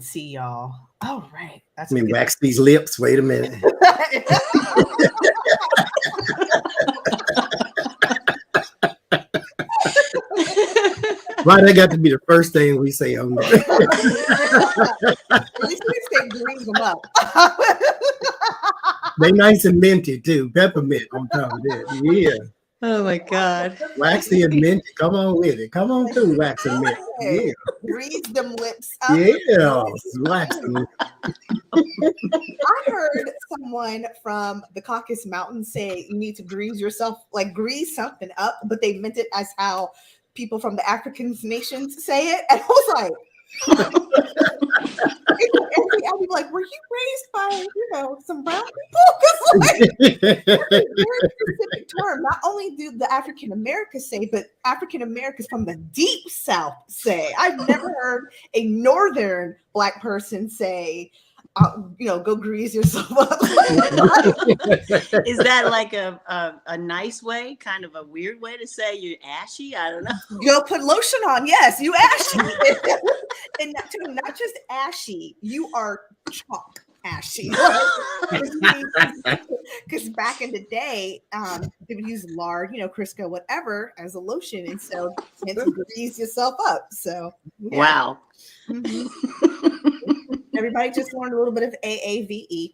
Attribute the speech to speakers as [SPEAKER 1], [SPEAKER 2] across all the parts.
[SPEAKER 1] See y'all. All right.
[SPEAKER 2] That's me wax these lips. Wait a minute. Why that got to be the first thing we say on there?
[SPEAKER 1] At least we say grease them up.
[SPEAKER 2] They nice and minty too. Peppermint on top of that. Yeah.
[SPEAKER 3] Oh my God.
[SPEAKER 2] Waxy and minty. Come on with it. Come on through, wax and mint. Yeah.
[SPEAKER 1] Grease them lips up.
[SPEAKER 2] Yeah. Wax them.
[SPEAKER 1] I heard someone from the Caucasus Mountains say you need to grease yourself, like grease something up, but they meant it as how people from the African nations say it. And I was like, I'd be like, were you raised by, some brown people? Because like, very specific term. Not only do the African Americans say, but African Americans from the deep South say. I've never heard a Northern Black person say, go grease yourself up.
[SPEAKER 3] Is that like a nice way, kind of a weird way to say you're ashy? I don't know.
[SPEAKER 1] Go put lotion on. Yes, you ashy. And not just ashy, you are chalk ashy. Because back in the day, they would use lard, Crisco, whatever, as a lotion. And so you can grease yourself up. So,
[SPEAKER 3] yeah. Wow.
[SPEAKER 1] Mm-hmm. Everybody just learned a little bit of AAVE.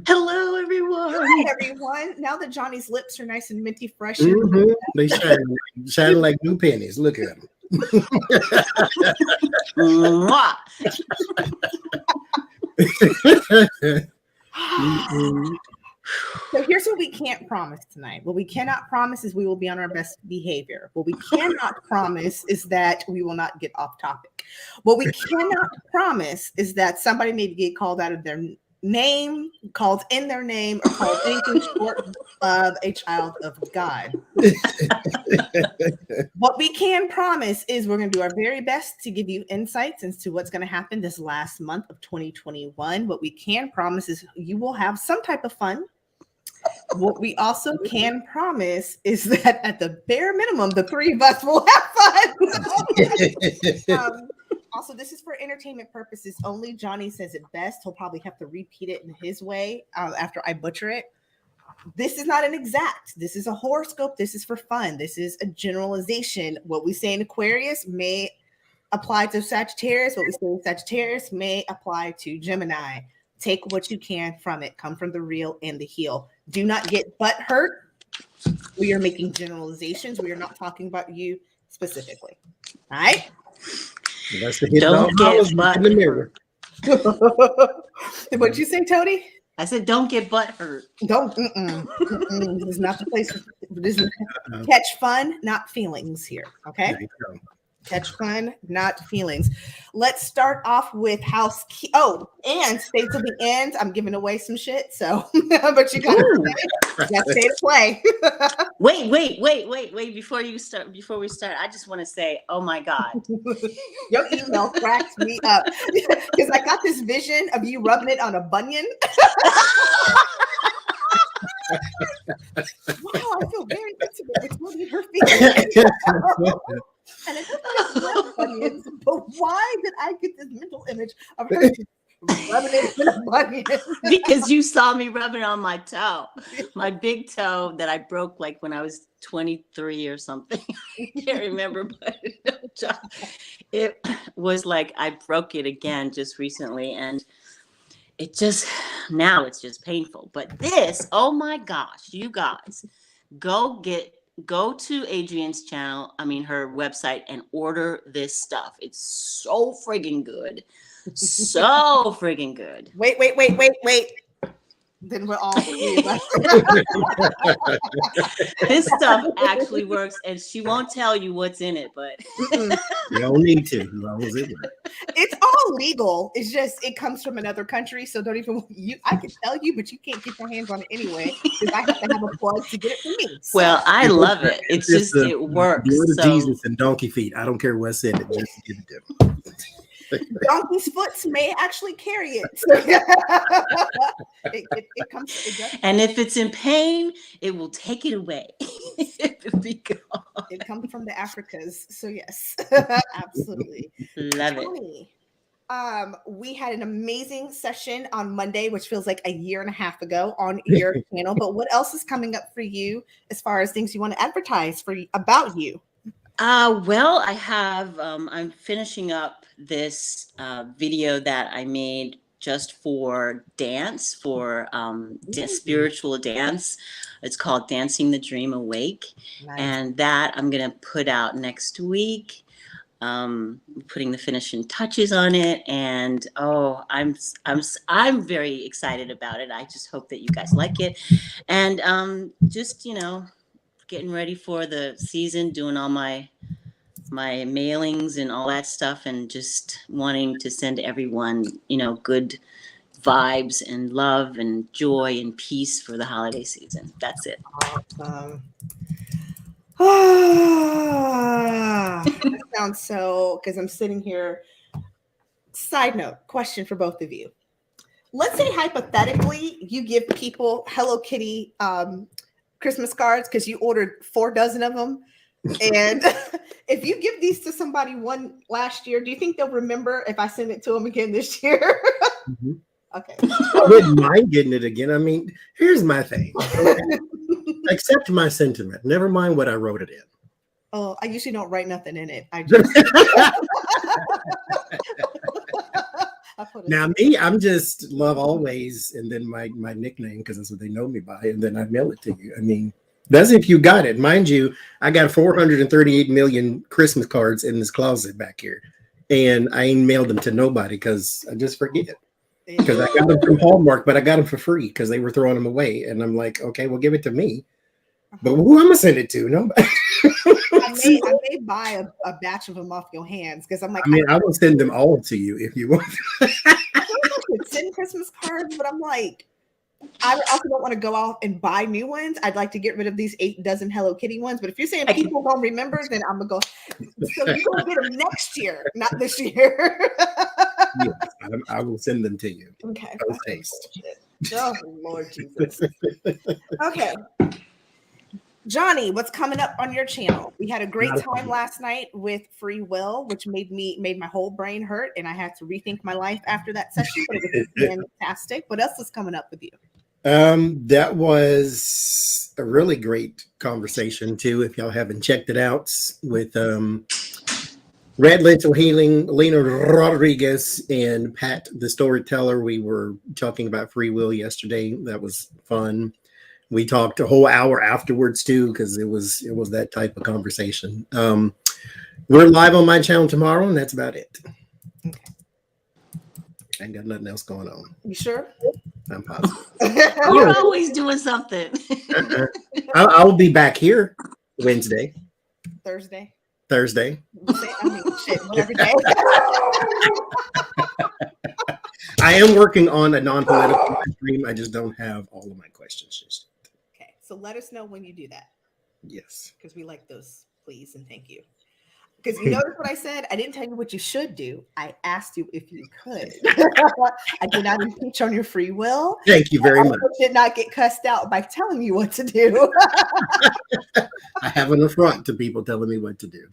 [SPEAKER 3] Hello, everyone.
[SPEAKER 1] Hi, everyone. Now that Johnny's lips are nice and minty fresh.
[SPEAKER 2] Mm-hmm. They shine like new pennies. Look at them.
[SPEAKER 1] Mm-hmm. So here's what we can't promise tonight. What we cannot promise is we will be on our best behavior. What we cannot promise is that we will not get off topic. What we cannot promise is that somebody may get called out of their name, called in their name, or called anything short of a child of God. What we can promise is we're going to do our very best to give you insights into what's going to happen this last month of 2021. What we can promise is you will have some type of fun. What we also can promise is that at the bare minimum, the three of us will have fun. Also, this is for entertainment purposes only. Johnny says it best. He'll probably have to repeat it in his way after I butcher it. This is not an exact. This is a horoscope. This is for fun. This is a generalization. What we say in Aquarius may apply to Sagittarius. What we say in Sagittarius may apply to Gemini. Take what you can from it. Come from the real and the heel. Do not get butt hurt. We are making generalizations. We are not talking about you specifically. All right?
[SPEAKER 3] Don't get butt in the mirror.
[SPEAKER 1] What'd you say, Tony?
[SPEAKER 3] I said, don't get butt hurt.
[SPEAKER 1] Don't. This is not the place. This is catch fun, not feelings here. Okay? Catch fun, not feelings. Let's start off with and stay till the end. I'm giving away some shit, so but you gotta stay to play.
[SPEAKER 3] Wait. Before we start, I just want to say, oh my God.
[SPEAKER 1] Your email cracks me up because I got this vision of you rubbing it on a bunion. Wow, I feel very intimate with rubbing her feet. And it doesn't have bunions, but why did I get this mental image of her rubbing it in a bunion?
[SPEAKER 3] Because you saw me rubbing on my toe, my big toe that I broke like when I was 23 or something. I can't remember, but it was like I broke it again just recently, and now it's just painful. But this, oh my gosh, you guys, go to Adrienne's channel, her website, and order this stuff. It's so friggin' good. So friggin' good.
[SPEAKER 1] Wait. Then we're all
[SPEAKER 3] This stuff actually works, and she won't tell you what's in it, but
[SPEAKER 2] you don't need to.
[SPEAKER 1] It's all legal. It's just it comes from another country, so don't even I can tell you, but you can't get your hands on it anyway because I have to have a plug to get it from me. So.
[SPEAKER 3] Well, I love it. It's just it works.
[SPEAKER 2] Do it Jesus and donkey feet. I don't care what's in it. Just give it to them.
[SPEAKER 1] Donkey's foots may actually carry it. So, it comes. It does.
[SPEAKER 3] And if it's in pain, it will take it away. It'll be gone.
[SPEAKER 1] It comes from the Africas. So yes, absolutely.
[SPEAKER 3] Love it.
[SPEAKER 1] Tony, we had an amazing session on Monday, which feels like a year and a half ago on your channel. But what else is coming up for you as far as things you want to advertise about you?
[SPEAKER 3] Well, I have, I'm finishing up this video that I made just for dance, for spiritual dance. It's called Dancing the Dream Awake.
[SPEAKER 1] Nice.
[SPEAKER 3] And that I'm going to put out next week. Putting the finishing touches on it, and I'm very excited about it. I just hope that you guys like it, and just getting ready for the season, doing all my mailings and all that stuff, and just wanting to send everyone good vibes and love and joy and peace for the holiday season. That's it.
[SPEAKER 1] Awesome. That sounds so, because I'm sitting here. Side note, question for both of you. Let's say hypothetically you give people Hello Kitty Christmas cards because you ordered 4 dozen of them. And if you give these to somebody one last year, do you think they'll remember if I send it to them again this year?
[SPEAKER 2] Mm-hmm.
[SPEAKER 1] Okay.
[SPEAKER 2] I wouldn't mind getting it again. I mean, here's my thing. Accept my sentiment. Never mind what I wrote it in.
[SPEAKER 1] Oh, I usually don't write nothing in it. I just
[SPEAKER 2] Now me, I'm just love always, and then my nickname, because that's what they know me by, and then I mail it to you. I mean, that's if you got it. Mind you, I got 438 million Christmas cards in this closet back here, and I ain't mailed them to nobody because I just forget. Because I got them from Hallmark, but I got them for free because they were throwing them away. And I'm like, okay, well, give it to me. But who am I send it to? Nobody.
[SPEAKER 1] I may buy a batch of them off your hands because I'm like,
[SPEAKER 2] I mean, I will send them all to you if you want.
[SPEAKER 1] I could send Christmas cards, but I'm like, I also don't want to go off and buy new ones. I'd like to get rid of these 8 dozen Hello Kitty ones. But if you're saying people don't remember, then I'm gonna go. So you're gonna get them next year, not this year.
[SPEAKER 2] Yes, I will send them to you.
[SPEAKER 1] Okay.
[SPEAKER 2] Taste.
[SPEAKER 1] Oh Lord Jesus. Okay. Johnny, what's coming up on your channel? We had a great time last night with Free Will, which made my whole brain hurt, and I had to rethink my life after that session. But it was fantastic. What else is coming up with you?
[SPEAKER 2] That was a really great conversation too. If y'all haven't checked it out, with Red Lentil Healing, Lena Rodriguez, and Pat the Storyteller. We were talking about free will yesterday. That was fun. We talked a whole hour afterwards too, because it was that type of conversation. We're live on my channel tomorrow, and that's about it. Okay. I ain't got nothing else going on.
[SPEAKER 1] You sure?
[SPEAKER 2] I'm positive.
[SPEAKER 3] You're always doing something.
[SPEAKER 2] I'll be back here Wednesday.
[SPEAKER 1] Thursday.
[SPEAKER 2] I
[SPEAKER 1] mean, shit, every day.
[SPEAKER 2] I am working on a non-political stream. I just don't have all of my questions just yet.
[SPEAKER 1] Okay, so let us know when you do that.
[SPEAKER 2] Yes.
[SPEAKER 1] Because we like those, please and thank you. Because you notice what I said? I didn't tell you what you should do. I asked you if you could. I did not impeach on your free will.
[SPEAKER 2] Thank you very much.
[SPEAKER 1] I did not get cussed out by telling you what to do.
[SPEAKER 2] I have an affront to people telling me what to do.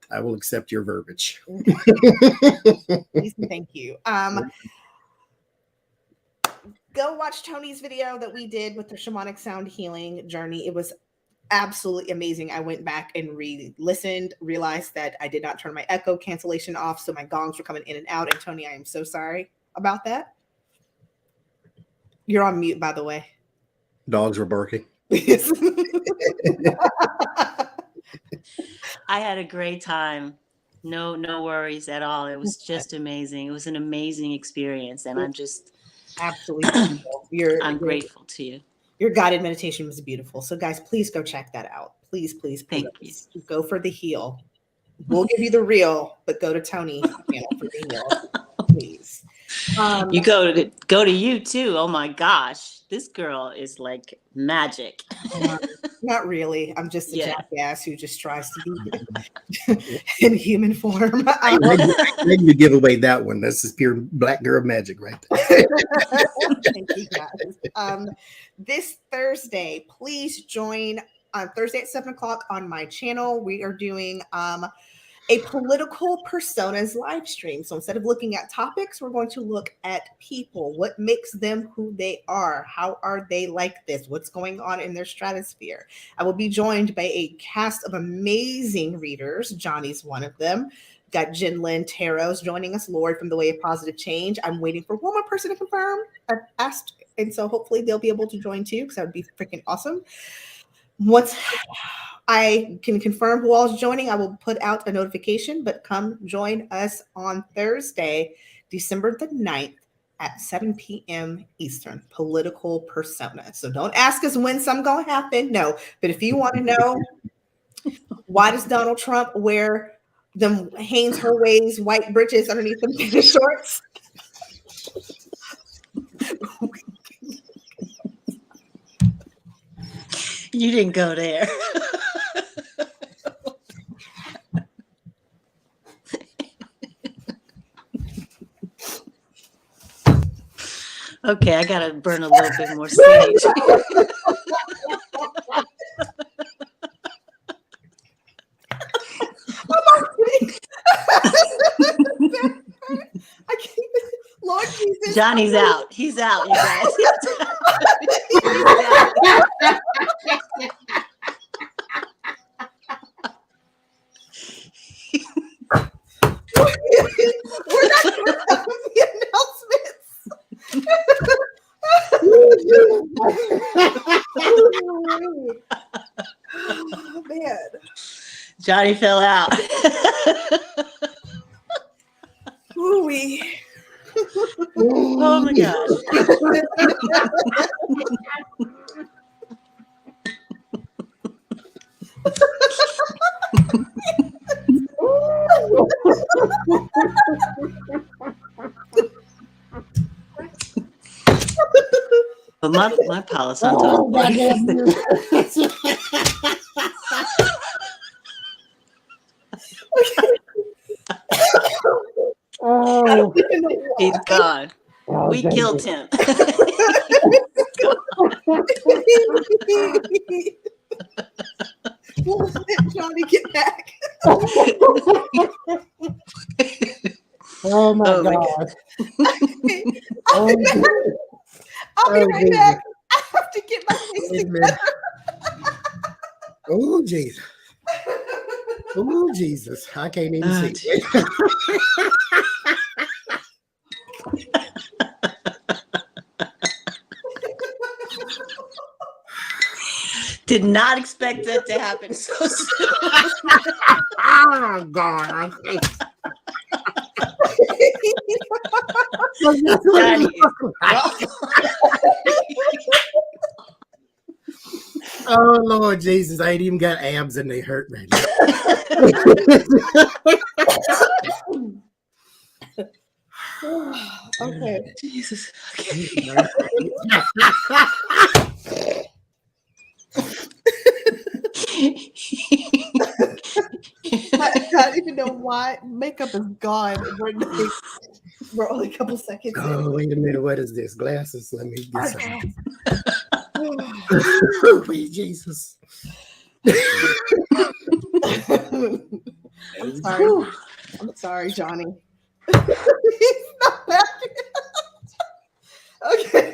[SPEAKER 2] I will accept your verbiage.
[SPEAKER 1] Please and thank you. Go watch Tony's video that we did with the shamanic sound healing journey. It was absolutely amazing. I went back and re-listened, realized that I did not turn my echo cancellation off, so my gongs were coming in and out. And Tony, I am so sorry about that. You're on mute, by the way.
[SPEAKER 2] Dogs were barking.
[SPEAKER 3] I had a great time. No worries at all. It was just amazing. It was an amazing experience, and I'm just
[SPEAKER 1] absolutely grateful.
[SPEAKER 3] I'm grateful to you.
[SPEAKER 1] Your guided meditation was beautiful. So guys, please go check that out. Please.
[SPEAKER 3] Thank you.
[SPEAKER 1] Go for the heal. We'll give you the real, but go to Tony's channel for the heal. Please.
[SPEAKER 3] You go to you too. Oh my gosh, this girl is like magic.
[SPEAKER 1] Not really. I'm just a
[SPEAKER 3] Yeah.
[SPEAKER 1] jackass who just tries to be in human form.
[SPEAKER 2] Then you give away that one. That's just pure black girl magic right there.
[SPEAKER 1] Thank you guys. This Thursday, please join on Thursday at 7:00 on my channel. We are doing a political personas live stream. So instead of looking at topics, we're going to look at people. What makes them who they are? How are they like this? What's going on in their stratosphere? I will be joined by a cast of amazing readers. Johnny's one of them. Got Jen Lynn Taros joining us, Lord from The Way of Positive Change. I'm waiting for one more person to confirm. I've asked, and so hopefully they'll be able to join too, because that would be freaking awesome. Once I can confirm who all is joining, I will put out a notification, but come join us on Thursday, December the 9th at 7 p.m. Eastern, political persona. So don't ask us when something going to happen. No, but if you want to know, why does Donald Trump wear them Hanes Herways white breeches underneath them tennis shorts?
[SPEAKER 3] You didn't go there. Okay, I gotta burn a little bit more sage.
[SPEAKER 1] I can't. Lord Jesus.
[SPEAKER 3] Johnny's out. He's out, you guys.
[SPEAKER 1] We're not going to have the announcements. Oh, man.
[SPEAKER 3] Johnny fell out.
[SPEAKER 1] Ooh-wee.
[SPEAKER 3] Oh my gosh. But my palace on top.
[SPEAKER 2] Oh,
[SPEAKER 3] He's gone. We killed him.
[SPEAKER 1] We'll let Johnny get back.
[SPEAKER 2] oh my
[SPEAKER 3] Oh my
[SPEAKER 2] God.
[SPEAKER 1] I'll be
[SPEAKER 2] Oh,
[SPEAKER 1] right back. I have to get my face together.
[SPEAKER 2] Oh, Jesus. Oh, Jesus. I can't even
[SPEAKER 3] Oh,
[SPEAKER 2] see.
[SPEAKER 3] Did not expect that to happen so soon.
[SPEAKER 2] Oh, God.
[SPEAKER 3] Johnny
[SPEAKER 2] Oh, Lord Jesus. I ain't even got abs and they hurt right now.
[SPEAKER 1] Okay.
[SPEAKER 3] Jesus. Okay.
[SPEAKER 1] I don't even know why makeup is gone. We're only a couple seconds in.
[SPEAKER 2] Oh, wait a minute. What is this? Glasses? Let me get some.
[SPEAKER 1] Okay.
[SPEAKER 2] Oh, wait, Jesus.
[SPEAKER 1] I'm sorry. I'm sorry, Johnny. He's not back. Okay.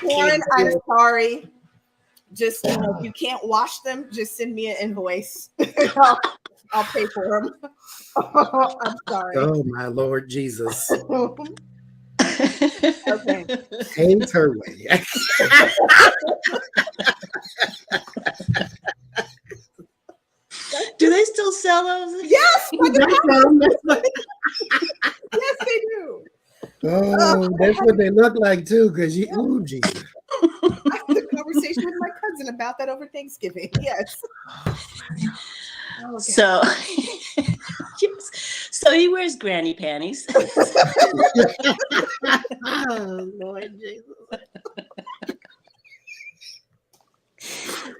[SPEAKER 1] Karen, I'm sorry. Just if you can't wash them, just send me an invoice. I'll pay for them. I'm sorry.
[SPEAKER 2] Oh, my Lord Jesus.
[SPEAKER 1] Okay.
[SPEAKER 2] Hanes her way.
[SPEAKER 3] Do they still sell those?
[SPEAKER 1] Yes, yes, they do.
[SPEAKER 2] Oh, that's what they look like too. Because you, oh, Jesus.
[SPEAKER 1] I had a conversation with my cousin about that over Thanksgiving. Yes. Okay.
[SPEAKER 3] So, yes. So he wears granny panties.
[SPEAKER 2] Oh, Lord Jesus.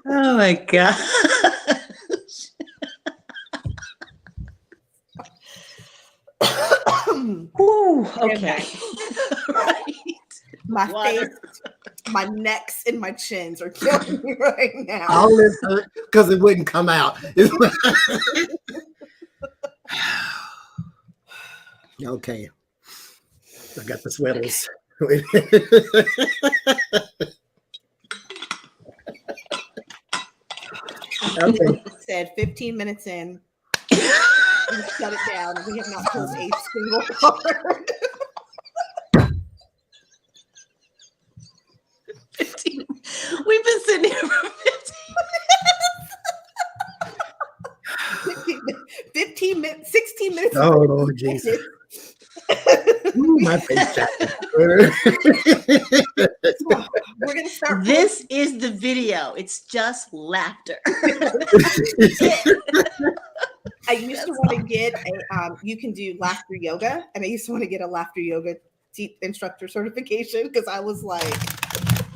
[SPEAKER 3] Oh my god. Ooh, okay. Right.
[SPEAKER 1] My
[SPEAKER 3] Water.
[SPEAKER 1] face, my necks, and my chins are killing me right now.
[SPEAKER 2] All this hurt because it wouldn't come out. Okay. I got the sweaters. Okay.
[SPEAKER 1] Said 15 minutes in, we shut it down. We have not pulled a single card.
[SPEAKER 3] 15. We've been sitting here for
[SPEAKER 1] 15 minutes, 16 minutes.
[SPEAKER 2] Oh, Lord Jesus. Ooh, my face jacket.
[SPEAKER 1] We're gonna start.
[SPEAKER 3] This is the video. It's just laughter.
[SPEAKER 1] I used to want to get a you can do laughter yoga, and I used to want to get a laughter yoga instructor certification because I was like,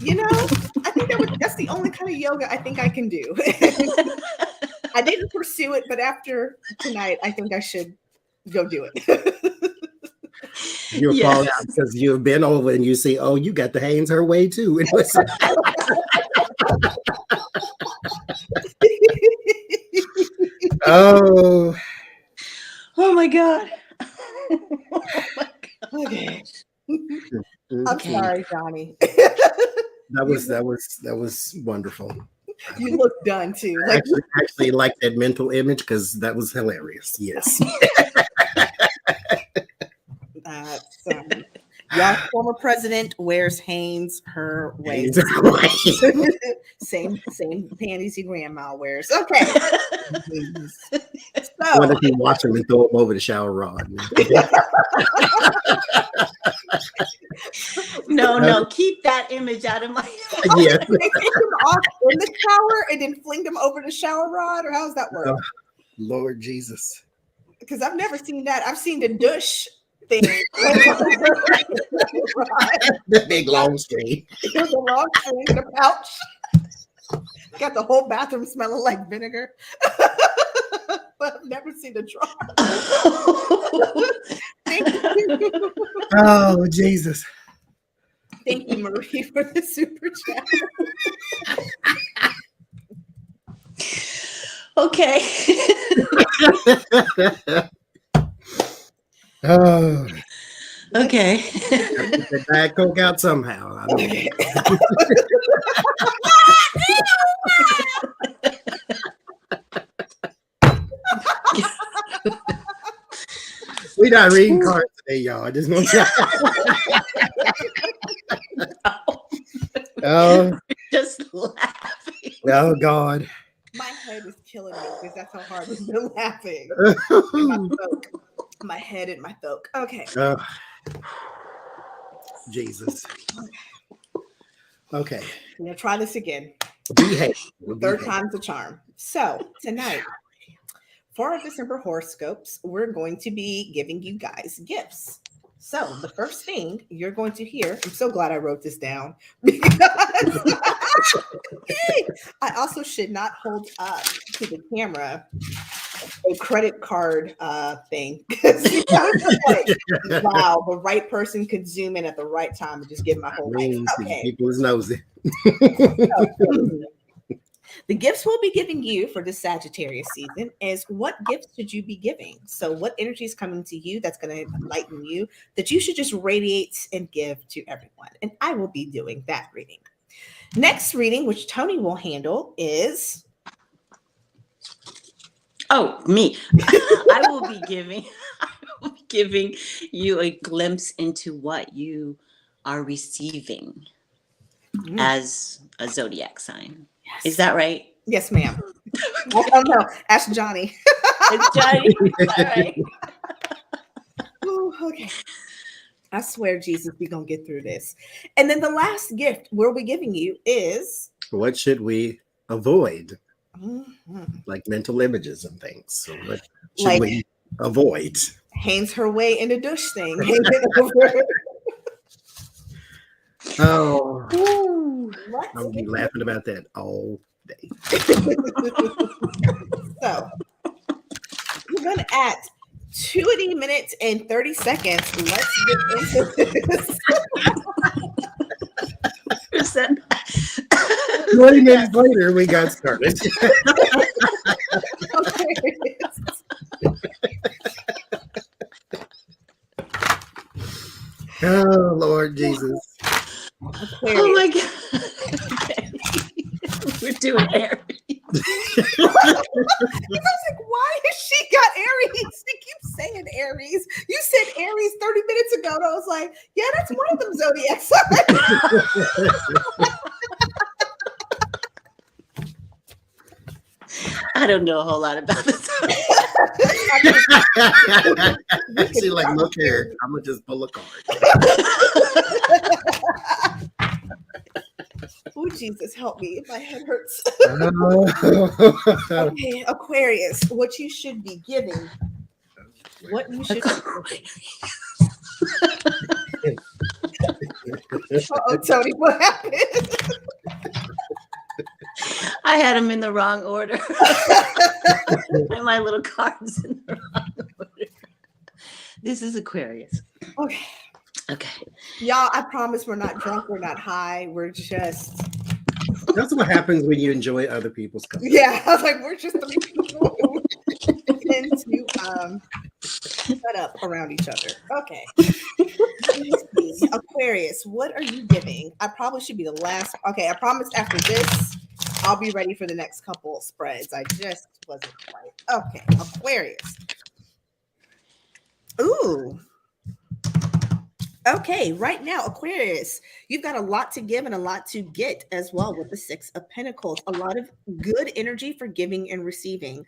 [SPEAKER 1] I think that's the only kind of yoga I think I can do. I didn't pursue it, but after tonight, I think I should go do it.
[SPEAKER 2] You're called out because you've been over and you see, oh, you got the Haynes her way too. It was oh
[SPEAKER 3] Oh my god.
[SPEAKER 1] Okay. I'm sorry, Johnny.
[SPEAKER 2] that was wonderful.
[SPEAKER 1] You look done too.
[SPEAKER 2] I
[SPEAKER 1] Like
[SPEAKER 2] actually like that mental image because that was hilarious. Yes.
[SPEAKER 1] y'all former president wears Hanes her way. same panties your grandma wears. Okay.
[SPEAKER 2] What
[SPEAKER 1] So
[SPEAKER 2] if you watch him and throw him over the shower rod?
[SPEAKER 3] No, keep that image out of my
[SPEAKER 2] Yeah.
[SPEAKER 1] they take them off in the shower and then fling them over the shower rod, or how's that work?
[SPEAKER 2] Oh, Lord Jesus.
[SPEAKER 1] Because I've never seen that. I've seen the douche thing.
[SPEAKER 2] The big long string.
[SPEAKER 1] There's a long string in a pouch. Got the whole bathroom smelling like vinegar. But I've never seen a drawer. Thank you.
[SPEAKER 2] Oh, Jesus.
[SPEAKER 1] Thank you, Marie, for the super chat.
[SPEAKER 3] Okay.
[SPEAKER 2] Oh.
[SPEAKER 3] Okay.
[SPEAKER 2] Get the Diet Coke out somehow. I don't know. We're not reading cards today, y'all. I just want to. Oh,
[SPEAKER 3] Just laughing.
[SPEAKER 2] oh, God.
[SPEAKER 1] My head is killing me because that's how hard I've been laughing. My head and my throat. Okay.
[SPEAKER 2] Oh, Jesus. Okay.
[SPEAKER 1] I'm going to try this again.
[SPEAKER 2] Behave.
[SPEAKER 1] Third time's a charm. So tonight, for our December horoscopes, we're going to be giving you guys gifts. So the first thing you're going to hear, I'm so glad I wrote this down because I also should not hold up to the camera a credit card thing. Wow, the right person could zoom in at the right time and just give my whole life. Okay.
[SPEAKER 2] People is nosy.
[SPEAKER 1] The gifts we'll be giving you for this Sagittarius season is what gifts should you be giving? So what energy is coming to you that's going to enlighten you that you should just radiate and give to everyone? And I will be doing that reading. Next reading, which Tony will handle, is...
[SPEAKER 3] Oh, me. I will be giving you a glimpse into what you are receiving as a zodiac sign.
[SPEAKER 1] Yes.
[SPEAKER 3] Is that right?
[SPEAKER 1] Yes, ma'am. Oh, no. Ask Johnny.
[SPEAKER 3] It's Johnny. All right.
[SPEAKER 1] Ooh, okay. I swear, Jesus, we're going to get through this. And then the last gift we'll be giving you is...
[SPEAKER 2] What should we avoid?
[SPEAKER 1] Mhm.
[SPEAKER 2] Like mental images and things. So what should
[SPEAKER 1] Like
[SPEAKER 2] we avoid.
[SPEAKER 1] Hangs her way in a douche thing. Hanging over.
[SPEAKER 2] Oh,
[SPEAKER 3] Ooh.
[SPEAKER 1] Let's
[SPEAKER 2] I'll be
[SPEAKER 1] get-
[SPEAKER 2] laughing about that all day.
[SPEAKER 1] So we're gonna at 20 minutes and 30 seconds. Let's get into this.
[SPEAKER 2] 20 minutes later, we got started. Oh, Lord Jesus.
[SPEAKER 3] Oh my God. Okay. We're doing Aries.
[SPEAKER 1] I was like, why has she got Aries? She keeps saying Aries. You said Aries 30 minutes ago, and I was like, yeah, that's one of them zodiac signs.
[SPEAKER 3] I don't know a whole lot about this.
[SPEAKER 2] She's like, look here, I'm gonna just pull a card.
[SPEAKER 1] Oh, Jesus, help me. My head hurts.
[SPEAKER 2] Oh.
[SPEAKER 1] Okay, Aquarius, what you should be giving. What you should be giving. Uh-oh, Tony, what happened?
[SPEAKER 3] I had them in the wrong order. And my little cards in the wrong order. This is Aquarius.
[SPEAKER 1] Okay.
[SPEAKER 3] Okay.
[SPEAKER 1] Y'all, I promise we're not drunk, we're not high, we're just
[SPEAKER 2] That's what happens when you enjoy other people's company.
[SPEAKER 1] yeah, I was like, we're just three people who tend to shut up around each other. Okay. Let's see. Aquarius, what are you giving? I probably should be the last. Okay, I promise after this, I'll be ready for the next couple spreads. I just wasn't quite. Okay, Aquarius. Ooh. Okay, right now, Aquarius, you've got a lot to give and a lot to get as well with the Six of Pentacles. A lot of good energy for giving and receiving.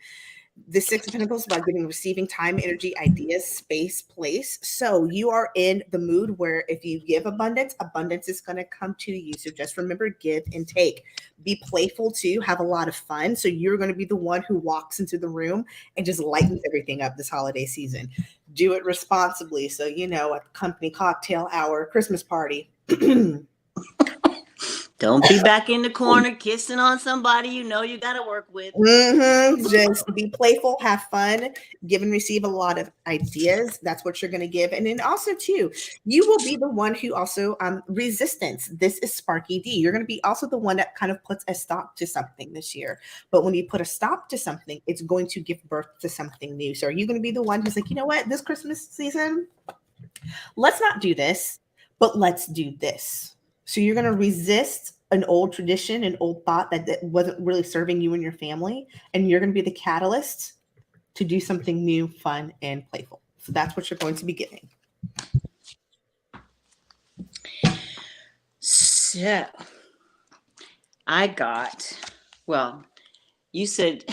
[SPEAKER 1] The Six of Pentacles is about giving, receiving time, energy, ideas, space, place. So you are in the mood where if you give abundance, abundance is going to come to you. So just remember, give and take. Be playful too. Have a lot of fun. So you're going to be the one who walks into the room and just lightens everything up this holiday season. Do it responsibly. So, you know, at the company cocktail hour, Christmas party.
[SPEAKER 3] Don't be back in the corner kissing on somebody you know you got to work with.
[SPEAKER 1] Just be playful, have fun, give and receive a lot of ideas. That's what you're going to give. And then also, too, you will be the one who also resistance. This is Sparky D. You're going to be also the one that kind of puts a stop to something this year. But when you put a stop to something, it's going to give birth to something new. So are you going to be the one who's like, you know what, this Christmas season, let's not do this, but let's do this. So you're going to resist an old tradition, an old thought that wasn't really serving you and your family. And you're going to be the catalyst to do something new, fun, and playful. So that's what you're going to be giving.
[SPEAKER 3] So I got, well, you said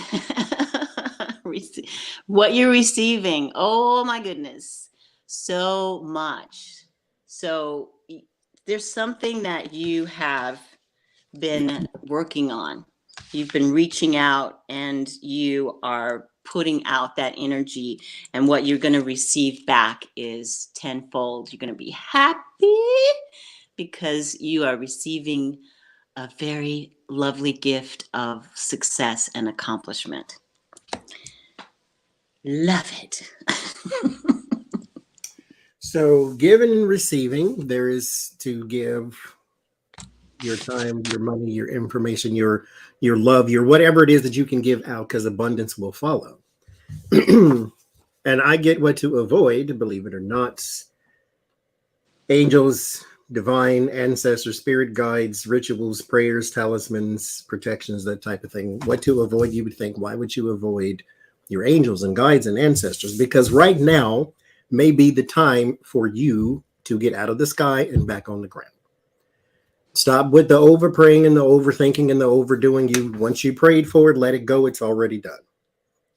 [SPEAKER 3] what you're receiving. Oh my goodness. So much. So there's something that you have been working on. You've been reaching out and you are putting out that energy, and what you're going to receive back is tenfold. You're going to be happy because you are receiving a very lovely gift of success and accomplishment. Love it.
[SPEAKER 2] So, giving and receiving, there is to give your time, your money, your information, your love, your whatever it is that you can give out, because abundance will follow. And I get what to avoid, believe it or not. Angels, divine, ancestors, spirit guides, rituals, prayers, talismans, protections, that type of thing. What to avoid, you would think, why would you avoid your angels and guides and ancestors? Because right now may be the time for you to get out of the sky and back on the ground. Stop with the over praying and the overthinking and the overdoing. Once you prayed for it, let it go. It's already done.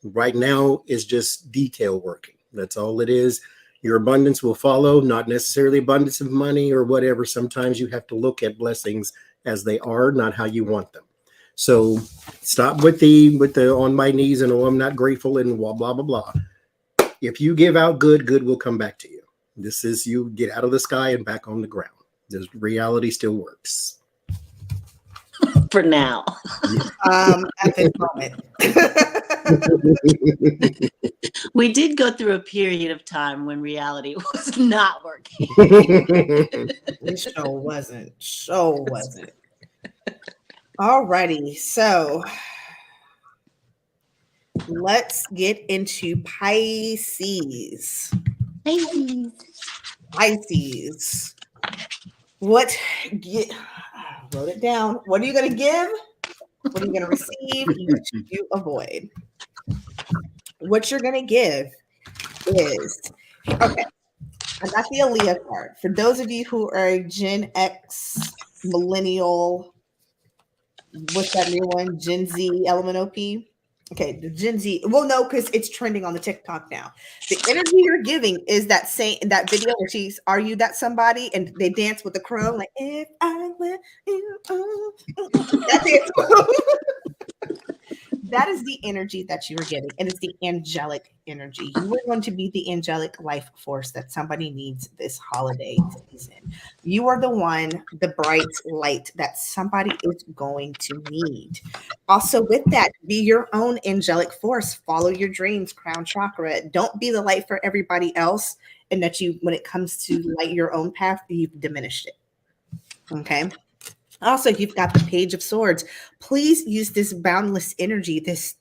[SPEAKER 2] Right now is just detail working. That's all it is. Your abundance will follow, not necessarily abundance of money or whatever. Sometimes you have to look at blessings as they are, not how you want them. So stop with the on my knees and, oh, I'm not grateful and blah, blah, blah, blah. If you give out good, good will come back to you. This is you get out of the sky and back on the ground. This reality still works.
[SPEAKER 3] For now.
[SPEAKER 1] At this moment.
[SPEAKER 3] We did go through a period of time when reality was not working.
[SPEAKER 1] It sure wasn't. Sure wasn't. Alrighty, so let's get into Pisces. Pisces. What wrote it down. What are you going to give? What are you going to receive? What should you avoid? What you're going to give is, okay, I got the Aaliyah card. For those of you who are a Gen X, millennial, what's that new one? Gen Z, LMNOP? Okay, the Gen Z. Well, no, because it's trending on the TikTok now. The energy you're giving is that that video where she's, are you that somebody? And they dance with the crow, like, if I let you that's it. That is the energy that you are getting. And it's the angelic energy. You are going to be the angelic life force that somebody needs this holiday season. You are the one, the bright light that somebody is going to need. Also, with that, be your own angelic force. Follow your dreams, crown chakra. Don't be the light for everybody else. And that you, when it comes to light your own path, you've diminished it. Okay. Also, you've got the Page of Swords. Please use this boundless energy, this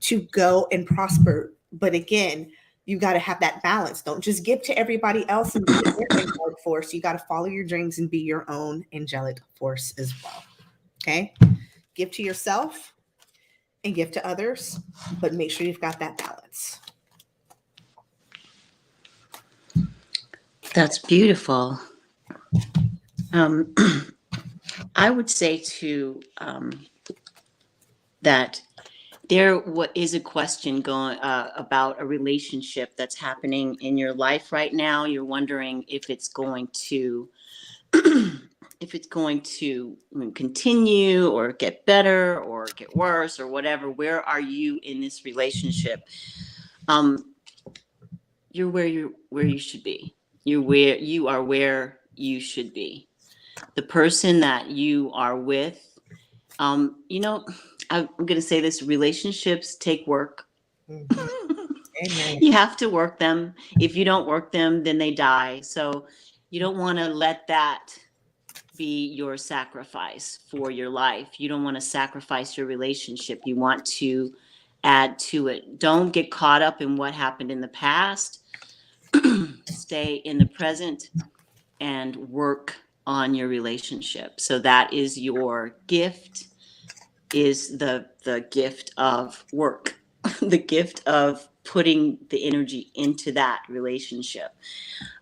[SPEAKER 1] to go and prosper. But again, you got to have that balance. Don't just give to everybody else and be their angelic force. You got to follow your dreams and be your own angelic force as well. Okay? Give to yourself and give to others, but make sure you've got that balance.
[SPEAKER 3] That's beautiful. I would say too that there is a question going about a relationship that's happening in your life right now. You're wondering if it's going to continue or get better or get worse or whatever. Where are you in this relationship? You're where you should be. You are where you should be. The person that you are with, I'm going to say this: relationships take work.
[SPEAKER 1] Amen.
[SPEAKER 3] You have to work them. If you don't work them, then they die. So you don't want to let that be your sacrifice for your life. You don't want to sacrifice your relationship. You want to add to it. Don't get caught up in what happened in the past. Stay in the present and work on your relationship. So that is your gift, is the gift of work, the gift of putting the energy into that relationship.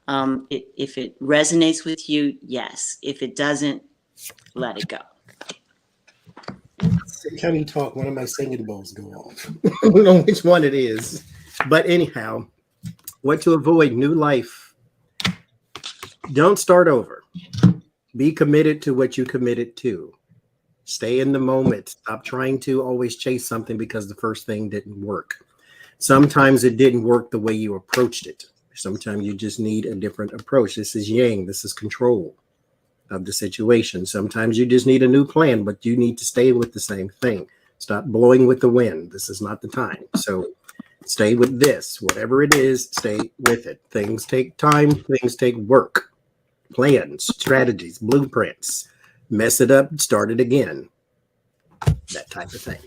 [SPEAKER 3] If it resonates with you, yes. If it doesn't, let it go.
[SPEAKER 2] Every time you talk, one of my singing bowls go off. I don't know which one it is. But anyhow, what to avoid: new life. Don't start over. Be committed to what you committed to. Stay in the moment. Stop trying to always chase something because the first thing didn't work. Sometimes it didn't work the way you approached it. Sometimes you just need a different approach. This is yang. This is control of the situation. Sometimes you just need a new plan, but you need to stay with the same thing. Stop blowing with the wind. This is not the time. So stay with this. Whatever it is, stay with it. Things take time. Things take work. Plans, strategies, blueprints. Mess it up, start it again. That type of thing.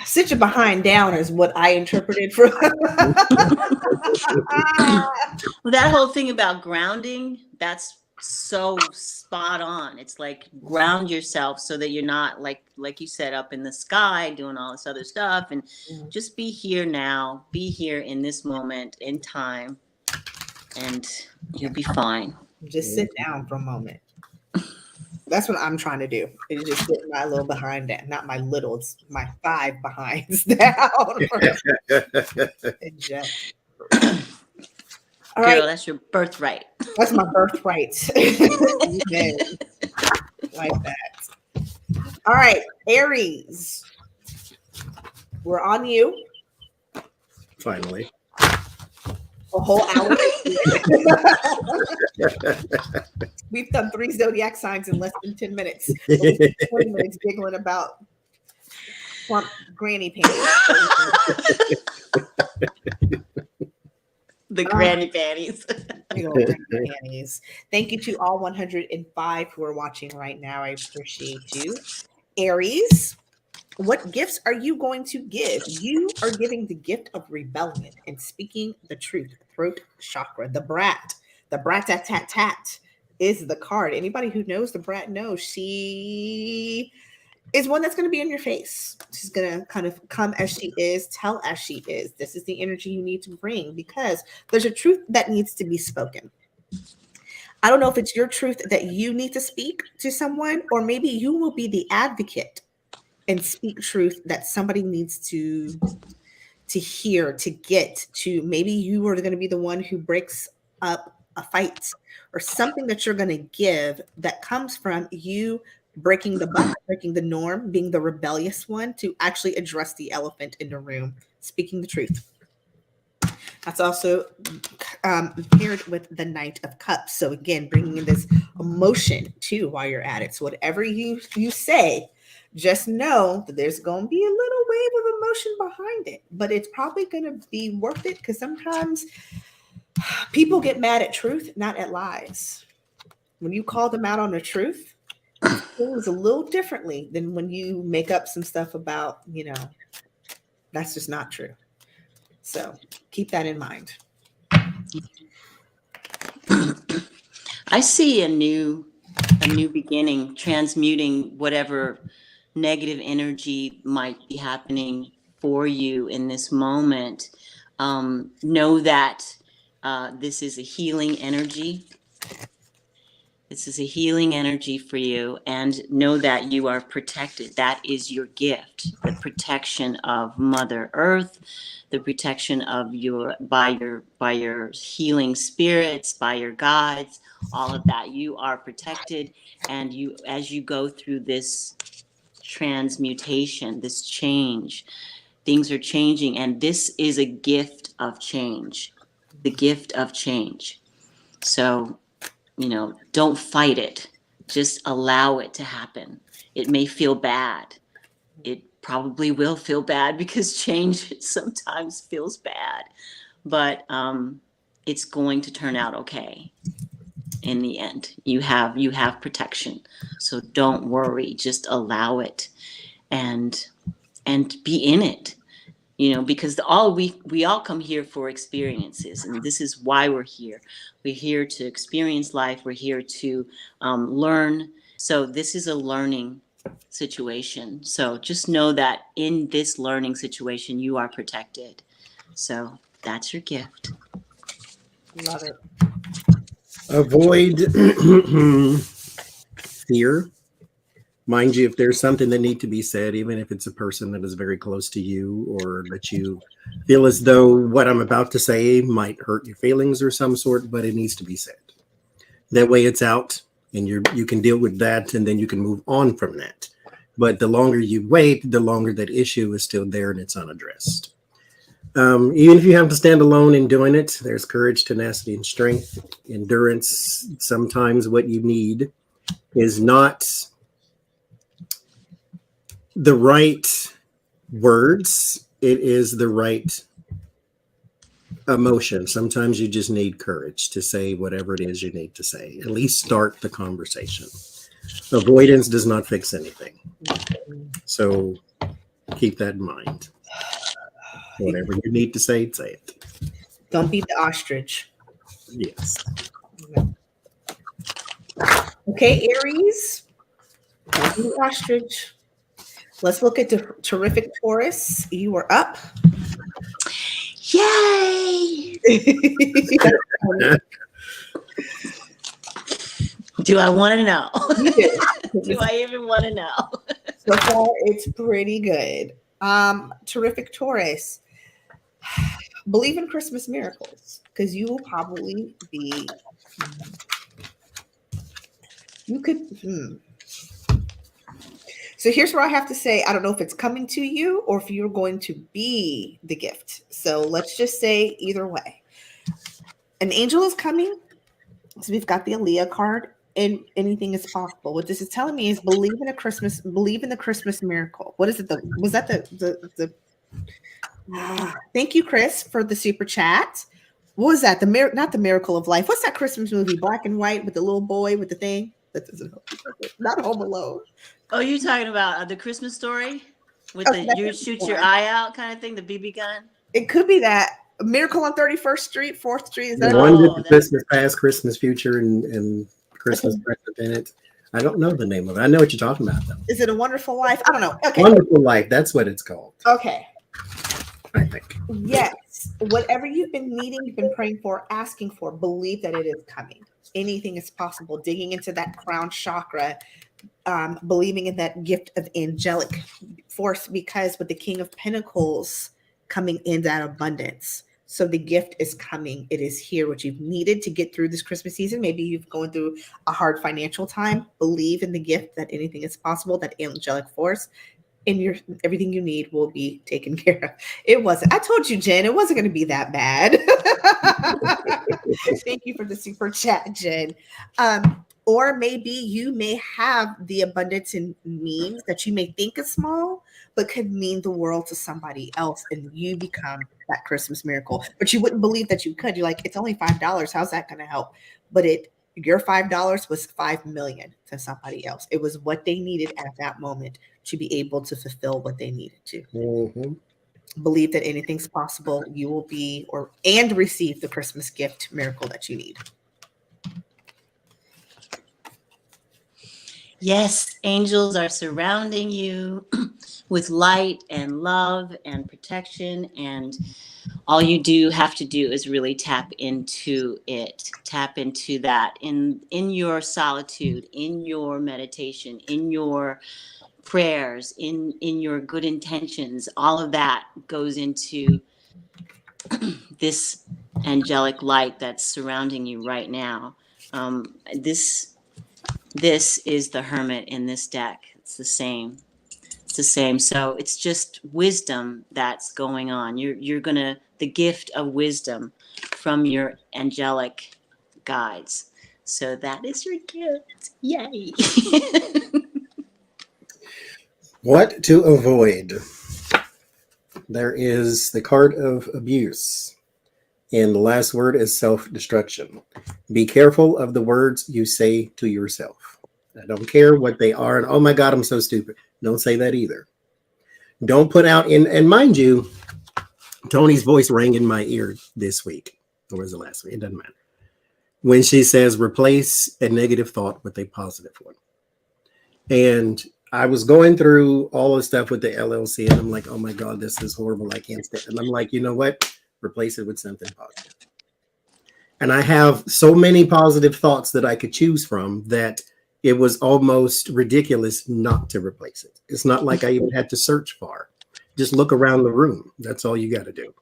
[SPEAKER 1] Sit your behind down is what I interpreted from.
[SPEAKER 3] Well, that whole thing about grounding, that's so spot on. It's like ground yourself so that you're not like you said, up in the sky doing all this other stuff, and just be here now, be here in this moment in time, and you'll be fine.
[SPEAKER 1] Just sit down for a moment. That's what I'm trying to do. Is just sit my little behind down, not my little, it's my 5 behinds down. And just, all right.
[SPEAKER 3] Girl, that's your birthright.
[SPEAKER 1] That's my birthright. Amen. Like that. All right, Aries. We're on you.
[SPEAKER 2] Finally.
[SPEAKER 1] A whole hour. We've done 3 zodiac signs in less than 10 minutes. So we spent 20 minutes giggling about plump granny panties.
[SPEAKER 3] The granny panties.
[SPEAKER 1] Big old granny panties. Thank you to all 105 who are watching right now. I appreciate you. Aries, what gifts are you going to give? You are giving the gift of rebellion and speaking the truth. Throat chakra, the brat tat tat tat is the card. Anybody who knows the brat knows she is one that's going to be in your face. She's going to kind of come as she is, tell as she is. This is the energy you need to bring because there's a truth that needs to be spoken. I don't know if it's your truth that you need to speak to someone, or maybe you will be the advocate and speak truth that somebody needs to hear, to get to. Maybe you are going to be the one who breaks up a fight or something that you're going to give that comes from you breaking the buck, breaking the norm, being the rebellious one to actually address the elephant in the room, speaking the truth. That's also paired with the Knight of Cups. So again, bringing in this emotion too while you're at it. So whatever you say, just know that there's going to be a little wave of emotion behind it, but it's probably going to be worth it because sometimes people get mad at truth, not at lies. When you call them out on the truth, it feels a little differently than when you make up some stuff about, that's just not true. So keep that in mind.
[SPEAKER 3] I see a new beginning, transmuting whatever negative energy might be happening for you in this moment. Know that this is a healing energy. This is a healing energy for you, and know that you are protected. That is your gift, the protection of Mother Earth, the protection of by your healing spirits, by your guides, all of that. You are protected, and as you go through this transmutation, this change, things are changing, and this is a gift of change, the gift of change. So, don't fight it. Just allow it to happen. It may feel bad. It probably will feel bad because change sometimes feels bad, but it's going to turn out okay. In the end, you have protection. So don't worry. Just allow it, and be in it. Because we all come here for experiences, and this is why we're here. We're here to experience life. We're here to learn. So this is a learning situation. So just know that in this learning situation, you are protected. So that's your gift.
[SPEAKER 1] Love it.
[SPEAKER 2] Avoid fear. Mind you, if there's something that needs to be said, even if it's a person that is very close to you or that you feel as though what I'm about to say might hurt your feelings or some sort, but it needs to be said. That way it's out and you can deal with that and then you can move on from that. But the longer you wait, the longer that issue is still there and it's unaddressed. Even if you have to stand alone in doing it, there's courage, tenacity, and strength, endurance. Sometimes what you need is not the right words, it is the right emotion. Sometimes you just need courage to say whatever it is you need to say. At least start the conversation. Avoidance does not fix anything. So keep that in mind. Whatever you need to say it.
[SPEAKER 1] Don't be the ostrich.
[SPEAKER 2] Yes.
[SPEAKER 1] Okay, Aries. Don't be the ostrich. Let's look at the terrific Taurus. You are up.
[SPEAKER 3] Yay! Do I want to know? Do I even want to know?
[SPEAKER 1] So far, it's pretty good. Terrific Taurus. Believe in Christmas miracles because you will probably be. So here's where I have to say, I don't know if it's coming to you or if you're going to be the gift. So let's just say either way. An angel is coming. So we've got the Aaliyah card, and anything is possible. What this is telling me is believe in the Christmas miracle. What is it? Was that the thank you, Chris, for the super chat. What was that? Not the Miracle of Life. What's that Christmas movie? Black and white with the little boy with the thing? That doesn't help. Not Home Alone.
[SPEAKER 3] Oh, you're talking about the Christmas Story with
[SPEAKER 1] Okay,
[SPEAKER 3] the you shoot your eye out kind of thing, the BB gun.
[SPEAKER 1] It could be that Miracle on 31st Street, 4th Street. Is that
[SPEAKER 2] The one with the Christmas past, Christmas future, and Christmas present in it. I don't know the name of it. I know what you're talking about, though.
[SPEAKER 1] Is it A Wonderful Life? I don't know. Okay.
[SPEAKER 2] Wonderful Life. That's what it's called.
[SPEAKER 1] Okay.
[SPEAKER 2] I think.
[SPEAKER 1] Yes. Whatever you've been needing, you've been praying for, asking for, believe that it is coming. Anything is possible. Digging into that crown chakra, believing in that gift of angelic force, because with the King of Pentacles coming in that abundance. So the gift is coming. It is here. What you've needed to get through this Christmas season. Maybe you've going through a hard financial time. Believe in the gift that anything is possible, that angelic force. And everything you need will be taken care of. It wasn't. I told you, Jen, it wasn't going to be that bad. Thank you for the super chat, Jen. Or maybe you may have the abundance in means that you may think is small, but could mean the world to somebody else, and you become that Christmas miracle. But you wouldn't believe that you could. You're like, it's only $5. How's that going to help? But your $5 was $5 million to somebody else. It was what they needed at that moment to be able to fulfill what they needed to.
[SPEAKER 2] Mm-hmm.
[SPEAKER 1] Believe that anything's possible. You will be and receive the Christmas gift miracle that you need.
[SPEAKER 3] Yes, angels are surrounding you with light and love and protection, and all you have to do is really tap into it. Tap into that in your solitude, in your meditation, in your prayers, in your good intentions. All of that goes into this angelic light that's surrounding you right now. This is the Hermit in this deck. It's the same. It's the same. So it's just wisdom that's going on. You're gonna the gift of wisdom from your angelic guides. So that is your gift. Yay.
[SPEAKER 2] What to avoid? There is the card of abuse. And the last word is self-destruction. Be careful of the words you say to yourself. I don't care what they are. And oh my God, I'm so stupid. Don't say that either. Don't put out and mind you, Tony's voice rang in my ear this week. Or was it last week? It doesn't matter. When she says, replace a negative thought with a positive one. And I was going through all the stuff with the LLC, and I'm like, oh my God, this is horrible. I can't stand it. And I'm like, you know what? Replace it with something positive. And I have so many positive thoughts that I could choose from that it was almost ridiculous not to replace it. It's not like I even had to search far. Just look around the room. That's all you got to do.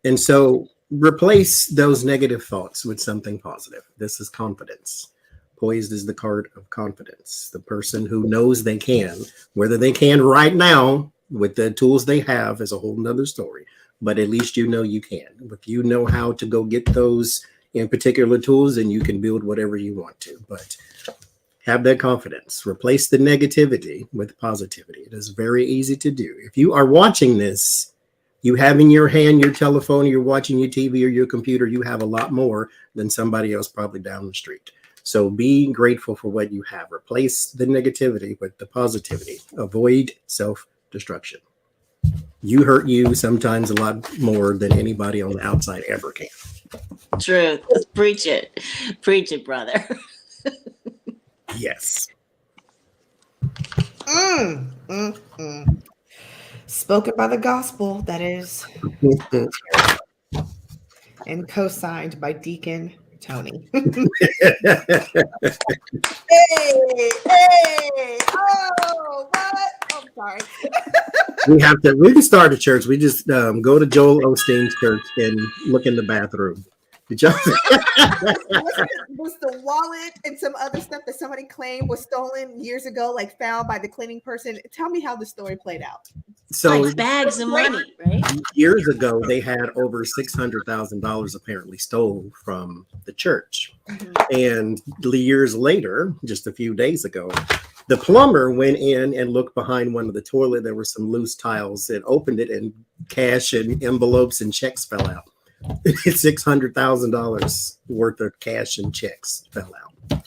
[SPEAKER 2] And so replace those negative thoughts with something positive. This is confidence. Poised is the card of confidence. The person who knows they can, whether they can right now with the tools they have is a whole nother story. But at least you know you can. If you know how to go get those in particular tools, then you can build whatever you want to. But have that confidence. Replace the negativity with positivity. It is very easy to do. If you are watching this, you have in your hand your telephone, you're watching your TV or your computer, you have a lot more than somebody else probably down the street. So be grateful for what you have. Replace the negativity with the positivity. Avoid self-destruction. You hurt you sometimes a lot more than anybody on the outside ever can.
[SPEAKER 3] Truth. Preach it. Preach it, brother.
[SPEAKER 2] Yes.
[SPEAKER 1] Spoken by the gospel, that is. And co-signed by Deacon Tony. Hey! Oh, what? I'm sorry.
[SPEAKER 2] We can start a church. We just go to Joel Osteen's church and look in the bathroom.
[SPEAKER 1] Was the wallet and some other stuff that somebody claimed was stolen years ago, like found by the cleaning person? Tell me how the story played out.
[SPEAKER 2] So
[SPEAKER 3] Like bags of money, right?
[SPEAKER 2] years ago, they had over $600,000 apparently stolen from the church. And years later, just a few days ago, the plumber went in and looked behind one of the toilet. There were some loose tiles and opened it, and cash and envelopes and checks fell out. $600,000 worth of cash and checks fell out.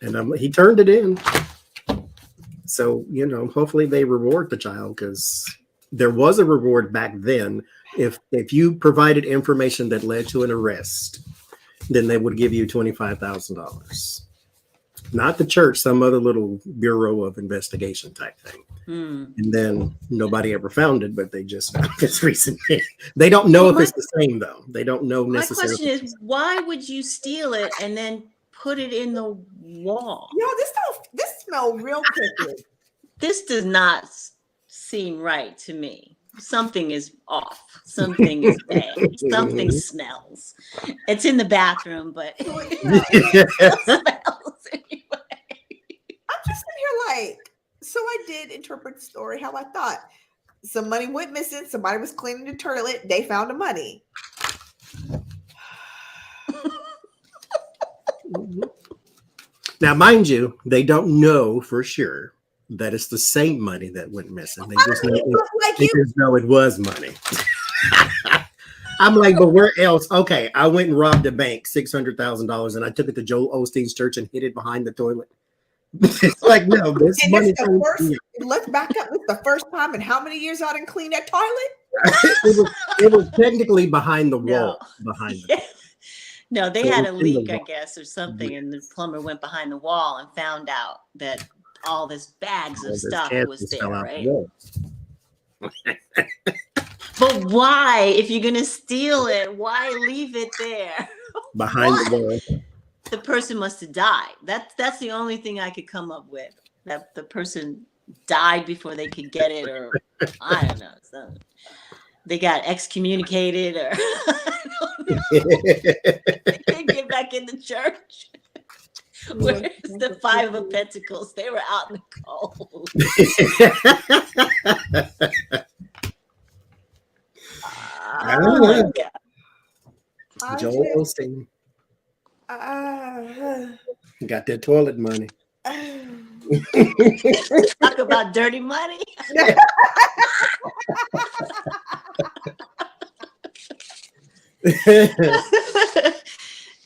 [SPEAKER 2] And he turned it in. So, hopefully they reward the child, because there was a reward back then. If you provided information that led to an arrest, then they would give you $25,000. Not the church, some other little Bureau of Investigation type thing. And then nobody ever found it, but they just found this recently. They don't know if it's the same, though. They don't know necessarily.
[SPEAKER 3] My question is, why would you steal it and then put it in the wall?
[SPEAKER 1] This smells real quickly.
[SPEAKER 3] This does not seem right to me. Something is off. Something is bad. Something smells. It's in the bathroom, but it smells anyway.
[SPEAKER 1] I'm just sitting here like, so I did interpret the story how I thought. Some money went missing. Somebody was cleaning the toilet. They found the money.
[SPEAKER 2] Now, mind you, they don't know for sure that it's the same money that went missing. They just know it was money. I'm like, but where else? Okay, I went and robbed a bank, $600,000, and I took it to Joel Osteen's church and hid it behind the toilet. It's like, no, this money.
[SPEAKER 1] Let's back up. It's the first time in how many years I didn't clean that toilet?
[SPEAKER 2] it was technically behind the wall.
[SPEAKER 3] No, they had a leak, I guess, or something, and the plumber went behind the wall and found out that all this bags of stuff was there, right? But why, if you're gonna steal it, why leave it there
[SPEAKER 2] behind the wall?
[SPEAKER 3] The person must have died. That's the only thing I could come up with. That the person died before they could get it, or I don't know. So they got excommunicated, or I don't know. They couldn't get back in the church. Where's the Five of Pentacles? They were out in the cold.
[SPEAKER 2] Oh my God. Joel Osteen. Got that toilet money.
[SPEAKER 3] Talk about dirty money.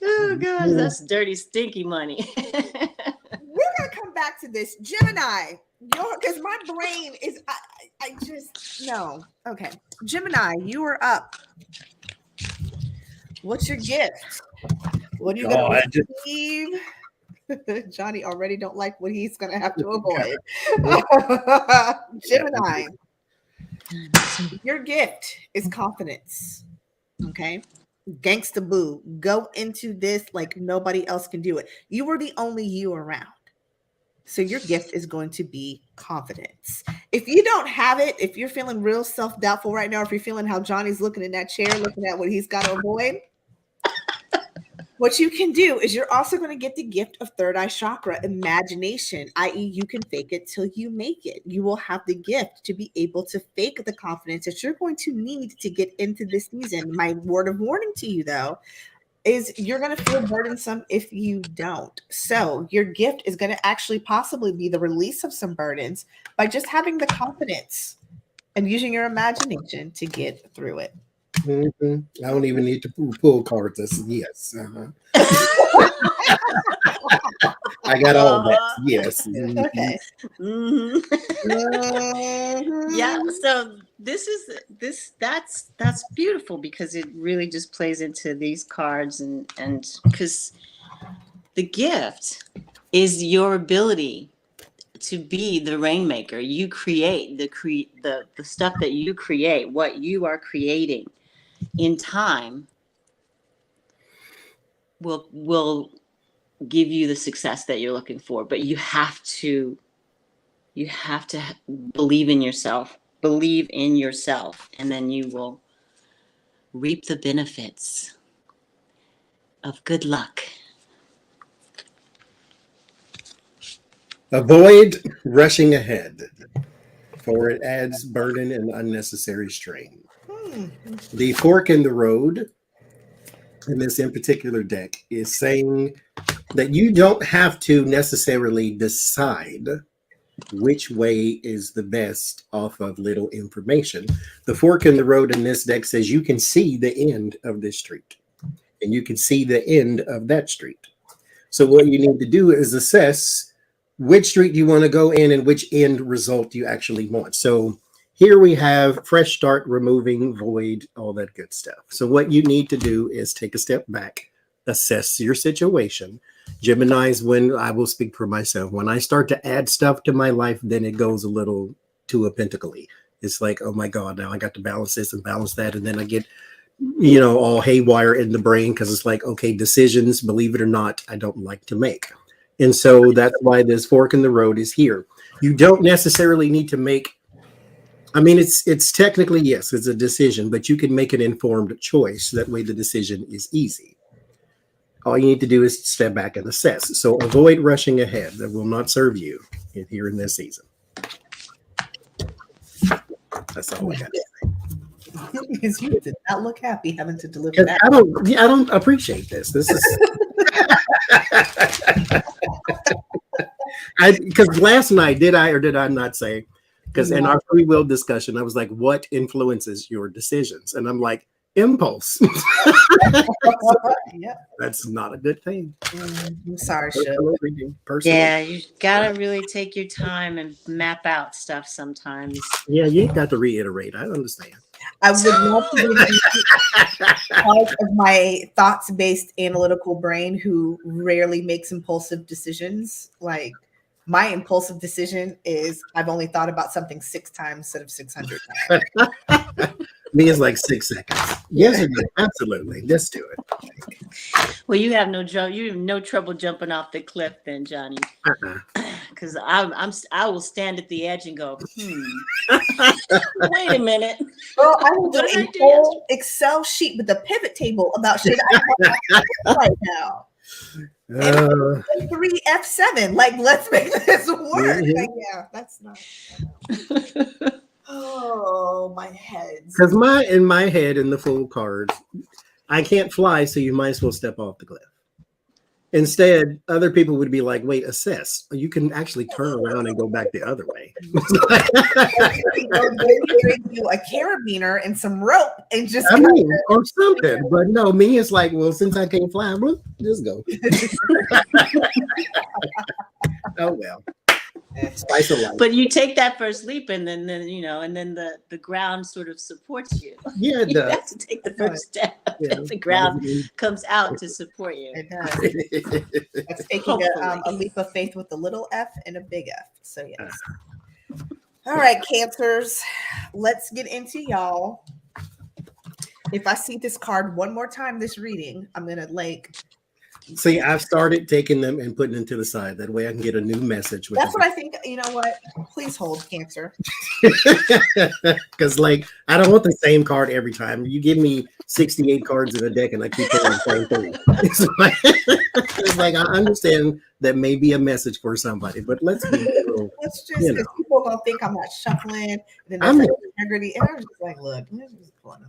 [SPEAKER 3] Oh gosh, that's dirty, stinky money.
[SPEAKER 1] We're gonna come back to this, Gemini. Because my brain is, I just no. Okay, Gemini, you are up. What's your gift? What are you gonna receive? Johnny already don't like what he's gonna have to avoid. Gemini, your gift is confidence. Okay. Gangsta boo. Go into this like nobody else can do it. You were the only you around. So your gift is going to be confidence. If you don't have it, if you're feeling real self-doubtful right now, if you're feeling how Johnny's looking in that chair, looking at what he's got to avoid, what you can do is you're also going to get the gift of third eye chakra, imagination, i.e. you can fake it till you make it. You will have the gift to be able to fake the confidence that you're going to need to get into this season. My word of warning to you, though, is you're going to feel burdensome if you don't. So your gift is going to actually possibly be the release of some burdens by just having the confidence and using your imagination to get through it.
[SPEAKER 2] Mm-hmm. I don't even need to pull cards. Yes. I got all that. Yes.
[SPEAKER 1] Okay.
[SPEAKER 3] Mm-hmm. Yeah. So that's beautiful, because it really just plays into these cards, and because the gift is your ability to be the rainmaker. You create the stuff that you create, what you are creating in time will give you the success that you're looking for. But you have to believe in yourself, and then you will reap the benefits. of good luck.
[SPEAKER 2] Avoid rushing ahead, for it adds burden and unnecessary strain. The fork in the road in this in particular deck is saying that you don't have to necessarily decide which way is the best off of little information. The fork in the road in this deck says you can see the end of this street and you can see the end of that street. So what you need to do is assess which street you want to go in and which end result you actually want. So here we have fresh start, removing, void, all that good stuff. So what you need to do is take a step back, assess your situation. Gemini's, when I will speak for myself, when I start to add stuff to my life, then it goes a little too a pentacly. It's like, oh my God, now I got to balance this and balance that. And then I get, all haywire in the brain because it's like, okay, decisions, believe it or not, I don't like to make. And so that's why this fork in the road is here. You don't necessarily need to make, it's technically, yes, it's a decision, but you can make an informed choice. That way the decision is easy. All you need to do is step back and assess. So avoid rushing ahead. That will not serve you here in this season. That's all I got.
[SPEAKER 1] Because you did not look happy having to deliver that.
[SPEAKER 2] I don't appreciate this. This is because last night, did I or did I not say? Because in our free will discussion, I was like, what influences your decisions? And I'm like, impulse.
[SPEAKER 1] Yeah.
[SPEAKER 2] That's not a good thing.
[SPEAKER 1] I'm sorry,
[SPEAKER 2] Personally.
[SPEAKER 3] Yeah, you gotta really take your time and map out stuff sometimes.
[SPEAKER 2] Yeah, you got to reiterate. I understand.
[SPEAKER 1] I would love to be part of my thoughts-based analytical brain who rarely makes impulsive decisions. Like, my impulsive decision is I've only thought about something 6 times instead of 600 times.
[SPEAKER 2] Me is like 6 seconds. Yes, absolutely. Let's do it.
[SPEAKER 3] Well, you have no trouble jumping off the cliff, then, Johnny. Because I will stand at the edge and go, wait a minute.
[SPEAKER 1] Well, I will do a whole Excel sheet with a pivot table about shit I have right now. 3 F7. Like, let's make this work. Like, yeah, that's not. Oh, my head.
[SPEAKER 2] Because in my head, in the full card, I can't fly, so you might as well step off the cliff. Instead, other people would be like, wait, assess. You can actually turn around and go back the other way.
[SPEAKER 1] Bring you a carabiner and some rope and just
[SPEAKER 2] or something. But no, me, it's like, well, since I can't fly, just go. Oh, well. Spice of life.
[SPEAKER 3] But you take that first leap, and then the ground sort of supports you.
[SPEAKER 2] Yeah, it
[SPEAKER 3] you
[SPEAKER 2] does.
[SPEAKER 3] have to take the first step, and the ground comes out to support you.
[SPEAKER 1] It does. It's taking a leap of faith with a little F and a big F. So yes. All right, Cancers, let's get into y'all. If I see this card one more time this reading, I'm gonna
[SPEAKER 2] See, I've started taking them and putting them to the side. That way I can get a new message.
[SPEAKER 1] That's what I think. You know what? Please hold, Cancer.
[SPEAKER 2] Because, I don't want the same card every time. You give me 68 cards in a deck and I keep playing the same thing. It's like I understand that may be a message for somebody, but let's be real.
[SPEAKER 1] Let's just, because people don't think I'm not shuffling. And then
[SPEAKER 2] I'm
[SPEAKER 1] integrity. And I'm just like, look.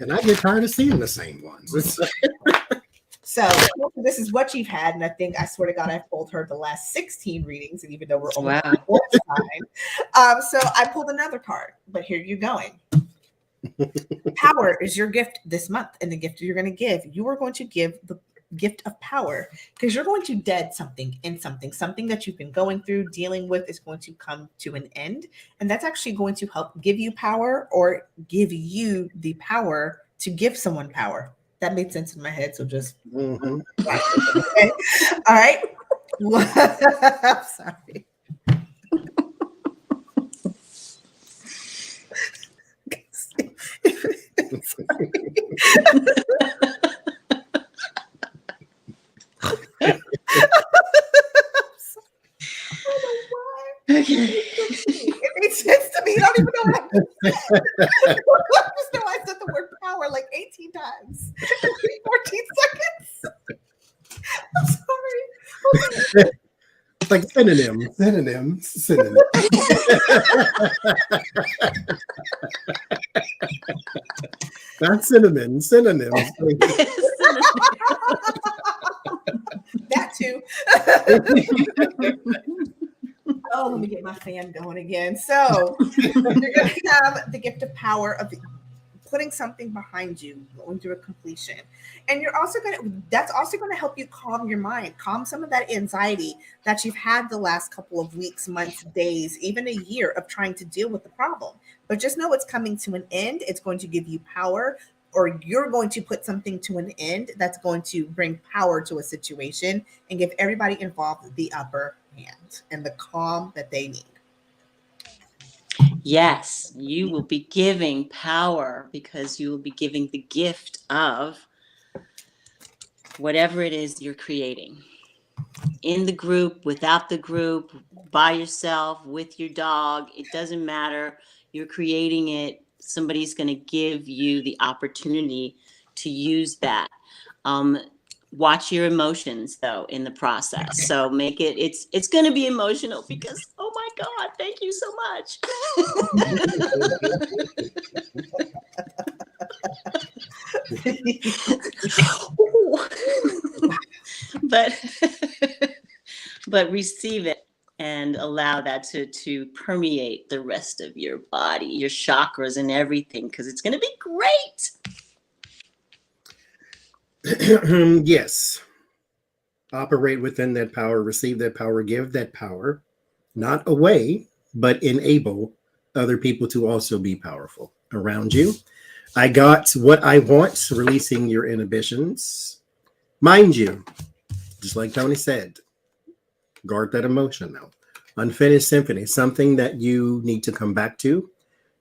[SPEAKER 2] And I get tired of seeing the same ones.
[SPEAKER 1] So this is what you've had, and I think I swear to God I've pulled her the last 16 readings, and even though we're only time, so I pulled another card. But here you're going. Power is your gift this month, and the gift you're going to give. You are going to give the gift of power because you're going to dead something in something that you've been going through, dealing with is going to come to an end, and that's actually going to help give you power or give you the power to give someone power. That made sense in my head, so just okay. All right. I'm sorry.
[SPEAKER 3] Okay.
[SPEAKER 1] It made sense to me. I don't even know what I just know I said the word power like 18 times. 14 seconds.
[SPEAKER 2] It's like synonyms. Not cinnamon, synonyms.
[SPEAKER 1] That too. Oh, let me get my fan going again. So you're going to have the gift of power of putting something behind you, going through a completion. And that's also going to help you calm your mind, calm some of that anxiety that you've had the last couple of weeks, months, days, even a year of trying to deal with the problem. But just know it's coming to an end. It's going to give you power, or you're going to put something to an end that's going to bring power to a situation and give everybody involved the upper hand and the calm that they need.
[SPEAKER 3] Yes, you will be giving power because you will be giving the gift of whatever it is you're creating. In the group, without the group, by yourself, with your dog, it doesn't matter. You're creating it. Somebody's going to give you the opportunity to use that. Watch your emotions though in the process. So make it's going to be emotional because, oh my God, thank you so much. but receive it and allow that to permeate the rest of your body, your chakras and everything, because it's going to be great.
[SPEAKER 2] Yes. Operate within that power, receive that power, give that power, not away, but enable other people to also be powerful around you. I got what I want, releasing your inhibitions. Mind you, just like Tony said, guard that emotion now. Unfinished symphony, something that you need to come back to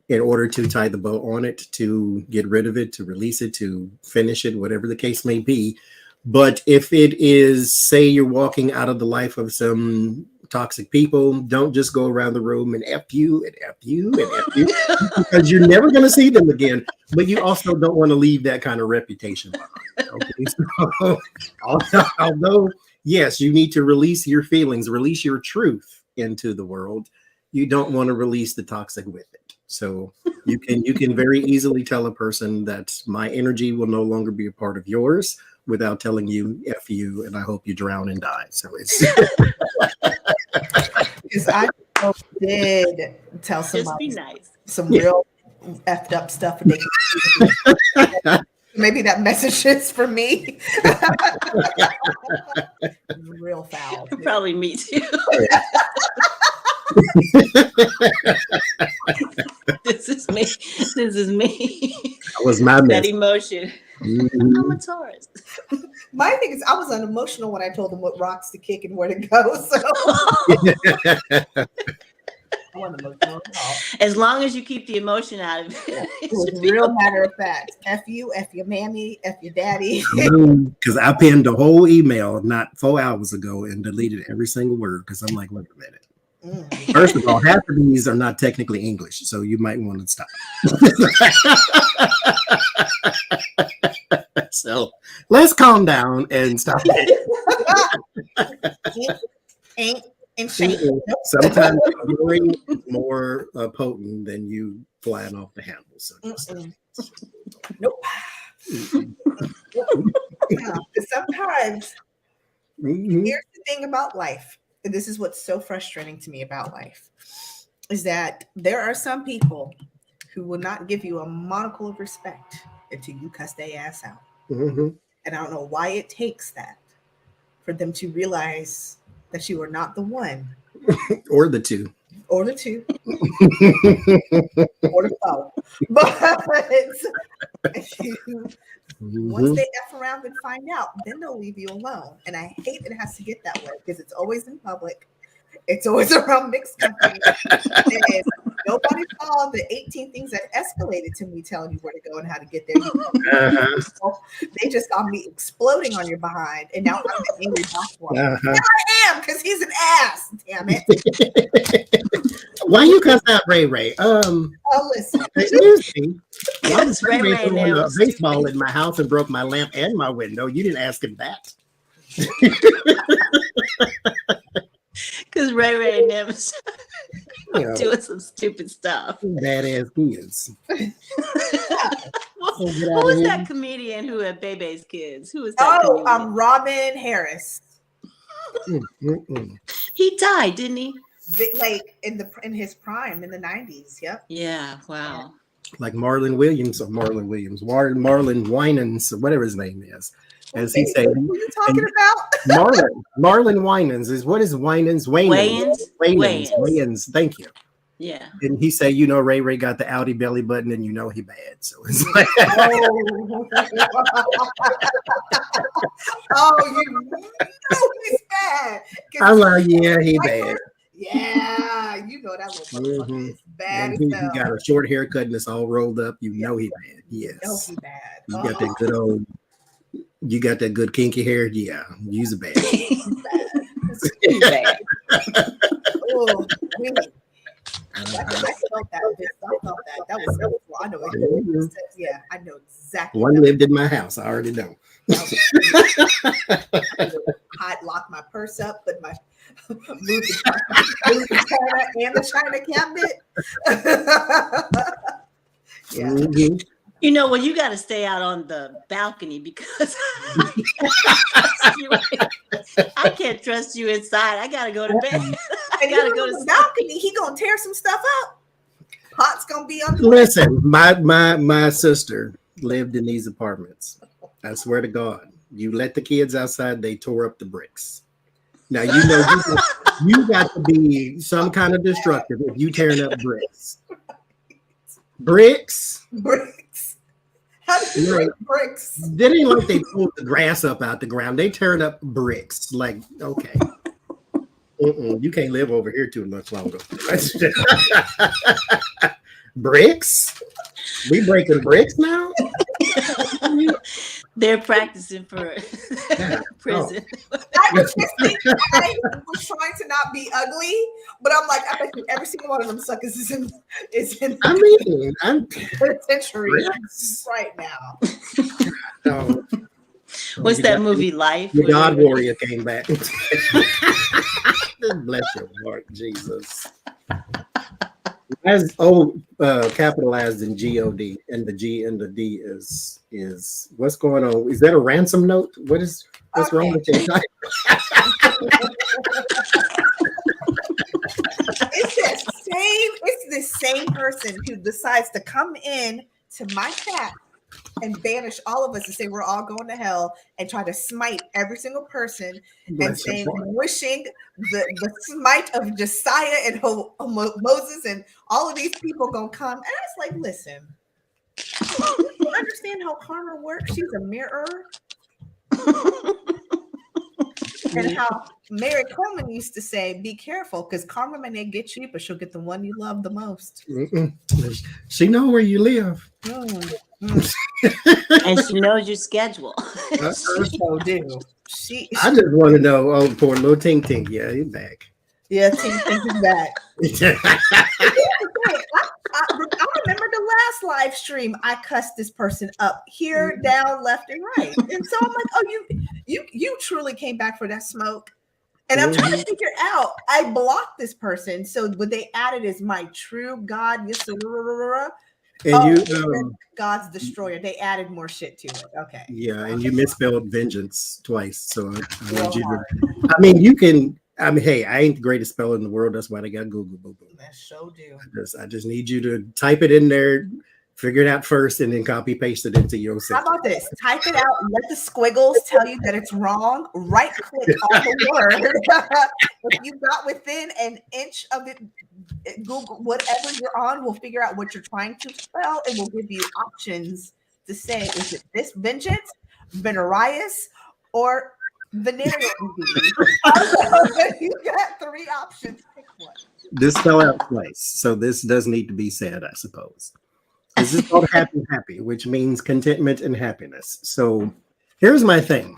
[SPEAKER 2] in order to tie the bow on it, to get rid of it, to release it, to finish it, whatever the case may be. But if it is, say you're walking out of the life of some toxic people, don't just go around the room and F you and F you and F you, because you're never going to see them again. But you also don't want to leave that kind of reputation behind. Okay? So, although, yes, you need to release your feelings, release your truth into the world, you don't want to release the toxic with it. So you can very easily tell a person that my energy will no longer be a part of yours without telling you F you and I hope you drown and die. So it's
[SPEAKER 1] because I did tell somebody
[SPEAKER 3] just be nice.
[SPEAKER 1] some real effed up stuff, and they maybe that message is for me. Real foul.
[SPEAKER 3] Probably me too. This is me.
[SPEAKER 2] That was my
[SPEAKER 3] that
[SPEAKER 2] message.
[SPEAKER 3] emotion.
[SPEAKER 2] Mm-hmm.
[SPEAKER 3] I'm a Taurus.
[SPEAKER 1] My thing is, I was unemotional when I told them what rocks to kick and where to go. So I wasn't emotional at all.
[SPEAKER 3] As long as you keep the emotion out of it.
[SPEAKER 1] It was real matter of fact. F you, F your mammy, F your daddy.
[SPEAKER 2] Because I penned the whole email not 4 hours ago and deleted every single word because I'm like, wait a minute. First of all, half of these are not technically English, so you might want to stop. So let's calm down and stop.
[SPEAKER 1] Ain't and shame.
[SPEAKER 2] Sometimes glory is more potent than you flying off the handle. So
[SPEAKER 1] Nope. Sometimes here's the thing about life. And this is what's so frustrating to me about life, is that there are some people who will not give you a monocle of respect until you cuss their ass out.
[SPEAKER 2] Mm-hmm.
[SPEAKER 1] And I don't know why it takes that for them to realize that you are not the one.
[SPEAKER 2] Or the two.
[SPEAKER 1] Or the two. Or the four. But once they F around and find out, then they'll leave you alone. And I hate it has to get that way because it's always in public. It's always around mixed company. Nobody saw the 18 things that escalated to me telling you where to go and how to get there. They just saw me exploding on your behind, and now I'm the angry boss one. Now I am, because he's an ass. Damn it!
[SPEAKER 2] Why you cuss out Ray Ray?
[SPEAKER 1] Listen.
[SPEAKER 2] I was Ray Ray throwing a baseball in my house and broke my lamp and my window. You didn't ask him that.
[SPEAKER 3] Because Ray and them
[SPEAKER 2] You know,
[SPEAKER 3] doing some stupid stuff.
[SPEAKER 2] badass kids.
[SPEAKER 3] Who
[SPEAKER 2] So get out of
[SPEAKER 3] was
[SPEAKER 2] here.
[SPEAKER 3] that comedian who had Bebe's kids? Who was that
[SPEAKER 1] Oh,
[SPEAKER 3] comedian?
[SPEAKER 1] Robin Harris.
[SPEAKER 3] He died, didn't he?
[SPEAKER 1] Like in his prime in the 90s. Yep.
[SPEAKER 3] Yeah. Wow.
[SPEAKER 2] Like Marlon Winans, or whatever his name is. As he said,
[SPEAKER 1] Who are you talking about?
[SPEAKER 2] Marlon Winans is what is Winans? Wayans. Thank you.
[SPEAKER 3] Yeah.
[SPEAKER 2] And he said, you know, Ray got the outie belly button, and you know he bad. So it's like,
[SPEAKER 1] Oh, you know he's bad.
[SPEAKER 2] I'm like, yeah, he bad.
[SPEAKER 1] Yeah, you know that little motherfucker is bad
[SPEAKER 2] And
[SPEAKER 1] as
[SPEAKER 2] he
[SPEAKER 1] hell.
[SPEAKER 2] got a short haircut and it's all rolled up. You know he bad.
[SPEAKER 1] You know
[SPEAKER 2] Yes.
[SPEAKER 1] he bad.
[SPEAKER 2] You got that good old. You got that good kinky hair. Yeah, you's a bad.
[SPEAKER 1] He's bad. Oh, really? I felt that. That was so cool. I know it. Yeah, I know exactly.
[SPEAKER 2] One lived in my house. I already know.
[SPEAKER 1] I'd lock my purse up, put my move the china and the china cabinet. Yeah.
[SPEAKER 2] Mm-hmm.
[SPEAKER 3] You know, well, you got to stay out on the balcony because I can't trust you inside. I got to go to bed. I got to go to
[SPEAKER 1] the balcony. He gonna tear some stuff up. Pot's gonna be on.
[SPEAKER 2] Listen, my sister lived in these apartments. I swear to God, you let the kids outside, they tore up the bricks. Now you know you got to be some kind of destructive if you tearing up bricks. Bricks.
[SPEAKER 1] How do you break bricks?
[SPEAKER 2] They ain't like they pulled the grass up out the ground. They tearing up bricks. Like, okay. You can't live over here too much longer. Bricks? We breaking bricks now?
[SPEAKER 3] They're practicing for prison.
[SPEAKER 1] I was trying to not be ugly, but I'm like, I bet you every single one of them suckers is in
[SPEAKER 2] I mean, I'm
[SPEAKER 1] penitentiary right now.
[SPEAKER 2] no.
[SPEAKER 3] What's that movie, Life?
[SPEAKER 2] The God Warrior came back. Bless your heart, Jesus. As capitalized in G-O-D, and the G and the D is what's going on? Is that a ransom note? What's wrong with your title?
[SPEAKER 1] It's the same person who decides to come in to my chat and banish all of us and say we're all going to hell and try to smite every single person and saying wishing the smite of Josiah and Moses and all of these people gonna come. And I was like, listen, you understand how karma works? She's a mirror. And how Mary Coleman used to say, be careful, because karma may get you, but she'll get the one you love the most.
[SPEAKER 2] She know where you live.
[SPEAKER 3] And she knows your schedule.
[SPEAKER 1] She so do.
[SPEAKER 2] I just want to know, oh, poor little Tink Tink. Yeah, he's back.
[SPEAKER 1] Yeah, Tink Tink is back. I remember the last live stream. I cussed this person up here, down, left, and right. And so I'm like, oh, you truly came back for that smoke. And I'm trying to figure out, I blocked this person. So what they added is my true God. And God's destroyer. They added more shit to it. Okay.
[SPEAKER 2] Yeah, and you misspelled vengeance twice. So I want you to, I mean, hey, I ain't the greatest speller in the world. That's why they got Google. Boo boo.
[SPEAKER 1] That sure do.
[SPEAKER 2] I just need you to type it in there, figure it out first, and then copy paste it into your sentence.
[SPEAKER 1] How about this? Type it out. Let the squiggles tell you that it's wrong. Right click on the word. If you got within an inch of it, Google whatever you're on. We'll figure out what you're trying to spell, and we'll give you options to say: is it this vengeance, Venerius, or Venerian? You got 3 options. Pick one.
[SPEAKER 2] This fell out twice, so this does need to be said, I suppose. This is called happy, which means contentment and happiness. So here's my thing.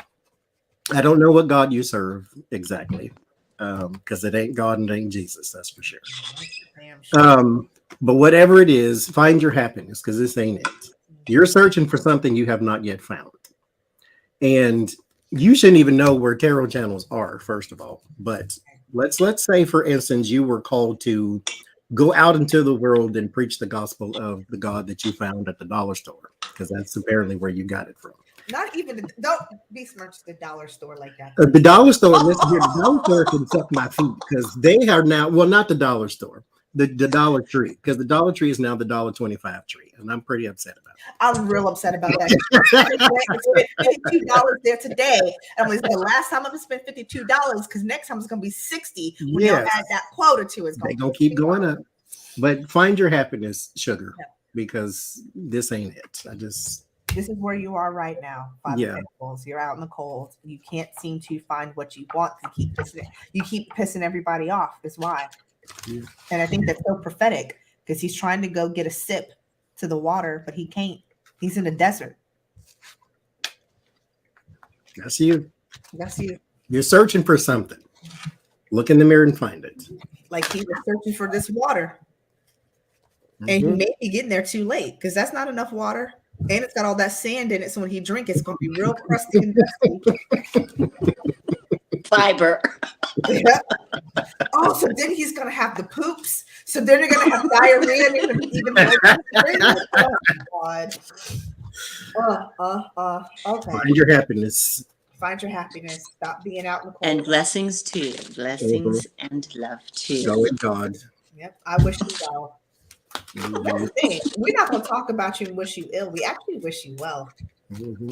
[SPEAKER 2] I don't know what God you serve exactly, because it ain't God and it ain't Jesus, that's for sure. But whatever it is, find your happiness, because this ain't it. You're searching for something you have not yet found. And you shouldn't even know where tarot channels are, first of all. But let's say, for instance, you were called to go out into the world and preach the gospel of the God that you found at the dollar store, because that's apparently where you got it from.
[SPEAKER 1] Not even don't be smart to the dollar store like that.
[SPEAKER 2] The dollar store, listen here, the dollar store can suck my feet because they are now, well, not the dollar store, the Dollar Tree, because the Dollar Tree is now the $1.25 tree, and I'm pretty upset about it.
[SPEAKER 1] I'm real upset about that. I spent $52 there today. And I'm like, the last time I'm gonna spend $52 because next time it's gonna be $60 when y'all add that quota to it.
[SPEAKER 2] They're gonna keep going up. But find your happiness, sugar, because this ain't it.
[SPEAKER 1] This is where you are right now. Five Pentacles. You're out in the cold. You can't seem to find what you want. You keep pissing everybody off. Is why. Yeah. And I think that's so prophetic because he's trying to go get a sip to the water, but he can't. He's in the desert.
[SPEAKER 2] That's you.
[SPEAKER 1] That's you.
[SPEAKER 2] You're searching for something. Look in the mirror and find it.
[SPEAKER 1] Like he was searching for this water. And he may be getting there too late because that's not enough water. And it's got all that sand in it. So when he drinks, it's going to be real crusty and dusty.
[SPEAKER 3] Fiber.
[SPEAKER 1] Yeah. Oh, so then he's going to have the poops. So then you're going to have diarrhea. And even oh, God. Okay.
[SPEAKER 2] Find your happiness.
[SPEAKER 1] Find your happiness. Stop being out in the cold.
[SPEAKER 3] And blessings too. Blessings and love too.
[SPEAKER 2] Go with God.
[SPEAKER 1] Yep. I wish you well. That's the thing. We're not going to talk about you and wish you ill. We actually wish you well.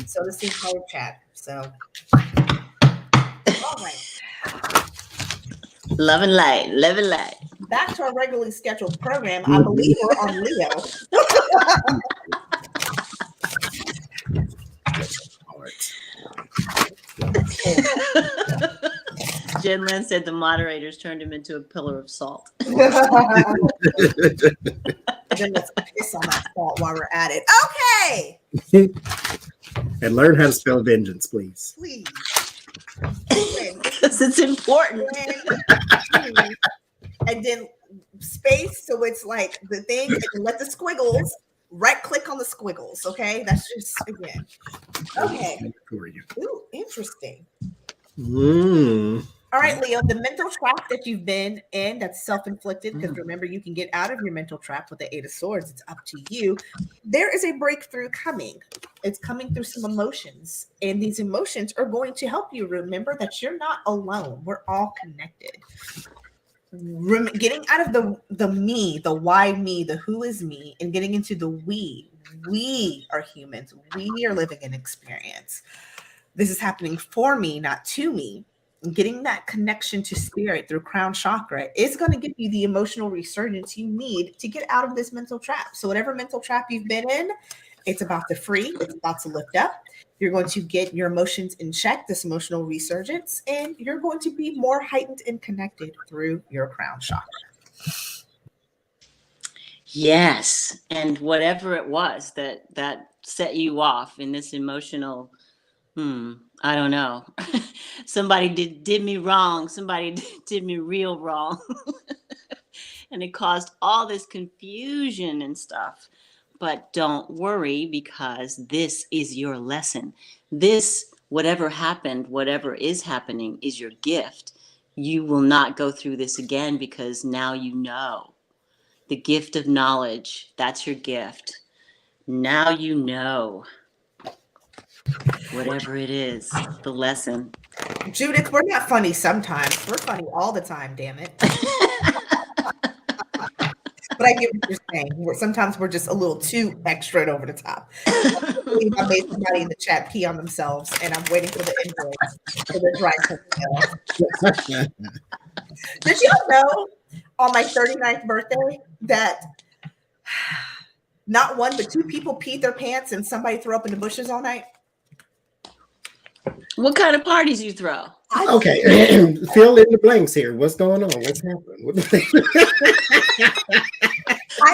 [SPEAKER 1] So this is entire chat. So, all right.
[SPEAKER 3] Love and light. Love and light.
[SPEAKER 1] Back to our regularly scheduled program. I believe we're on Leo.
[SPEAKER 3] Jen Lynn said the moderators turned him into a pillar of salt.
[SPEAKER 1] Then let's piss on that salt while we're at it. Okay.
[SPEAKER 2] And learn how to spell vengeance, please.
[SPEAKER 1] Please.
[SPEAKER 3] Because it's important.
[SPEAKER 1] And then space, so it's like the thing, and let the squiggles, right click on the squiggles, okay? That's just, again. Okay. Ooh, interesting. All right, Leo, the mental trap that you've been in that's self-inflicted, because remember, you can get out of your mental trap with the Eight of Swords. It's up to you. There is a breakthrough coming. It's coming through some emotions, and these emotions are going to help you remember that you're not alone. We're all connected. Getting out of the me, the why me, the who is me, and getting into the we. We are humans. We are living an experience. This is happening for me, not to me. Getting that connection to spirit through crown chakra is going to give you the emotional resurgence you need to get out of this mental trap. So whatever mental trap you've been in, it's about to free. It's about to lift up. You're going to get your emotions in check, this emotional resurgence, and you're going to be more heightened and connected through your crown chakra.
[SPEAKER 3] Yes. And whatever it was that set you off in this emotional, I don't know. Somebody did me wrong. Somebody did me real wrong. And it caused all this confusion and stuff. But don't worry, because this is your lesson. This, whatever happened, whatever is happening, is your gift. You will not go through this again because now you know. The gift of knowledge, that's your gift. Now you know. Whatever it is, the lesson.
[SPEAKER 1] Judith, we're not funny sometimes. We're funny all the time, damn it. But I get what you're saying. Sometimes we're just a little too extra and over the top. I made somebody in the chat pee on themselves, and I'm waiting for the invoice for the dry something else. Did you know on my 39th birthday that not one but two people peed their pants and somebody threw up in the bushes all night?
[SPEAKER 3] What kind of parties you throw?
[SPEAKER 2] Okay, fill in the blanks here. What's going on? What's happening?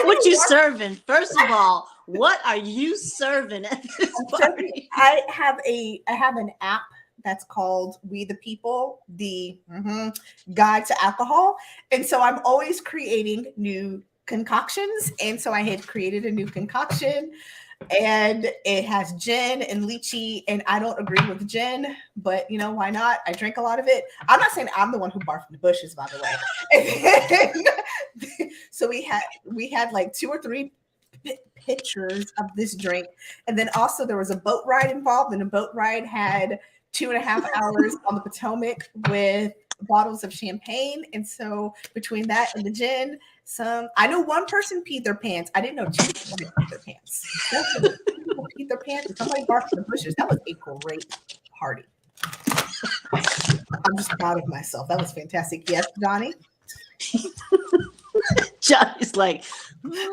[SPEAKER 3] What you serving? First of all, what are you serving at this party?
[SPEAKER 1] I have an app that's called We the People, the guide to alcohol, and so I'm always creating new concoctions. And so I had created a new concoction and it has gin and lychee, and I don't agree with gin, but you know, why not? I drink a lot of it. I'm not saying I'm the one who barfed in the bushes, by the way. So we had like 2 or 3 pictures of this drink, and then also there was a boat ride involved, and the boat ride had 2.5 hours on the Potomac with bottles of champagne. And so between that and the gin, I know one person peed their pants. I didn't know 2 people had peed their pants. People peed their pants, and somebody barfed in the bushes. That was a great party. I'm just proud of myself. That was fantastic. Yes, Johnny?
[SPEAKER 3] Johnny's like,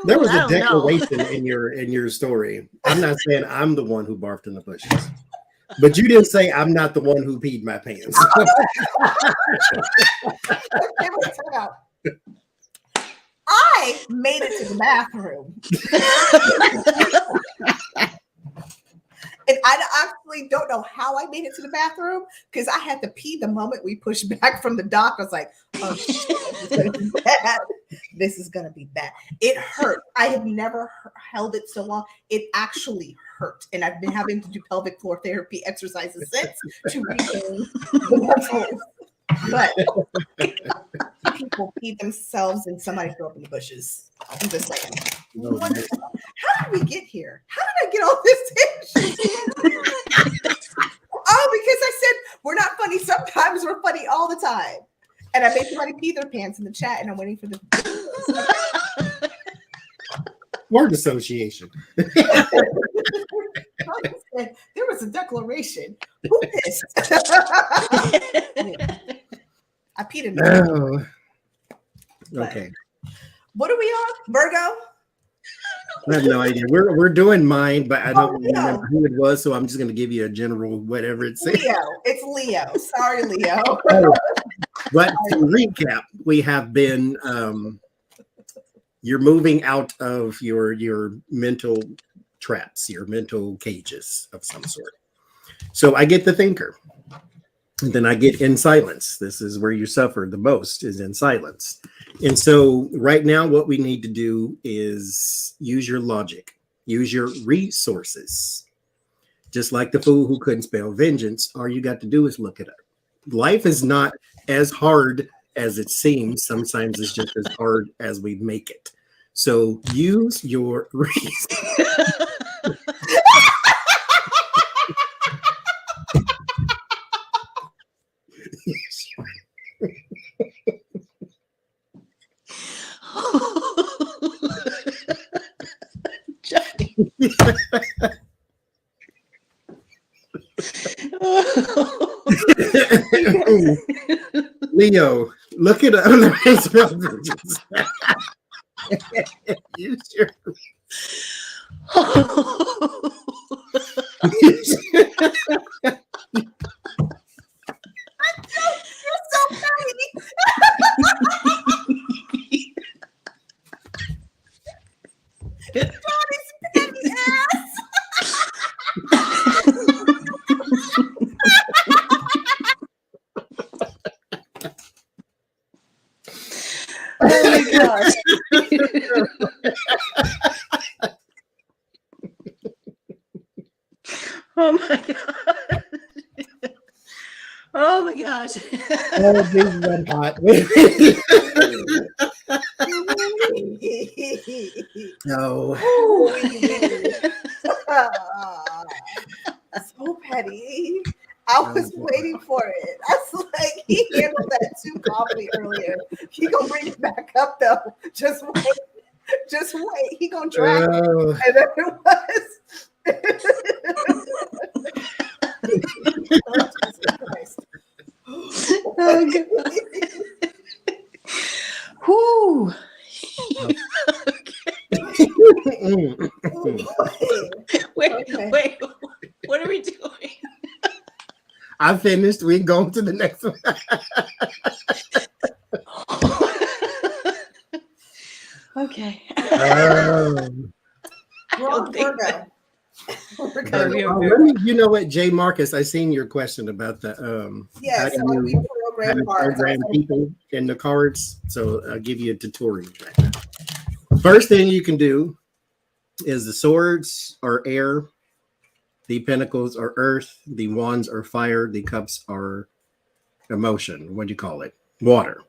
[SPEAKER 2] there was a
[SPEAKER 3] I don't know.
[SPEAKER 2] declaration in your story. I'm not saying I'm the one who barfed in the bushes, but you didn't say I'm not the one who peed my pants.
[SPEAKER 1] Okay, wait, time out. I made it to the bathroom. And I actually don't know how I made it to the bathroom, because I had to pee the moment we pushed back from the dock. I was like, oh, shit, this is going to be bad. This is going to be bad. It hurt. I have never held it so long. It actually hurt. And I've been having to do pelvic floor therapy exercises since to regain the muscles. But people pee themselves and somebody threw up in the bushes. I'm just saying.
[SPEAKER 2] No,
[SPEAKER 1] How did we get here? How did I get all this tension? Oh, because I said we're not funny sometimes, we're funny all the time. And I made somebody pee their pants in the chat, and I'm waiting for the
[SPEAKER 2] word association.
[SPEAKER 1] There was a declaration. Who pissed? I peed in the
[SPEAKER 2] Okay.
[SPEAKER 1] What are we on? Virgo?
[SPEAKER 2] I have no idea. We're doing mine, but I don't remember who it was, so I'm just going to give you a general whatever it says.
[SPEAKER 1] Leo. It's Leo. Sorry, Leo.
[SPEAKER 2] But to recap, we have been you're moving out of your mental traps, your mental cages of some sort. So I get the thinker. And then I get in silence. This is where you suffer the most, is in silence. And so right now, what we need to do is use your logic, use your resources. Just like the fool who couldn't spell vengeance, all you got to do is look it up. Life is not as hard as it seems. Sometimes it's just as hard as we make it. So use your resources.
[SPEAKER 3] Johnny.
[SPEAKER 2] Leo, look it up. Use your
[SPEAKER 1] You're so funny. Johnny's petty ass.
[SPEAKER 3] Oh my gosh. Oh my god. Oh my gosh.
[SPEAKER 2] Oh, these red hot. No.
[SPEAKER 1] So petty. I was waiting for it. I was like, he handled that too calmly earlier. He gonna bring it back up though. Just wait. Just wait. He gonna drag it. And then it was. Jesus Christ.
[SPEAKER 3] Oh god. Whoo. Wait, what are we doing?
[SPEAKER 2] I finished. We can go to the next one.
[SPEAKER 3] Okay.
[SPEAKER 1] Wrong Virgo.
[SPEAKER 2] You know what, Jay Marcus, I seen your question about the
[SPEAKER 1] yes,
[SPEAKER 2] how do you program people in the cards. So I'll give you a tutorial. First thing you can do is the swords are air, the pentacles are earth, the wands are fire, the cups are emotion. What do you call it? Water.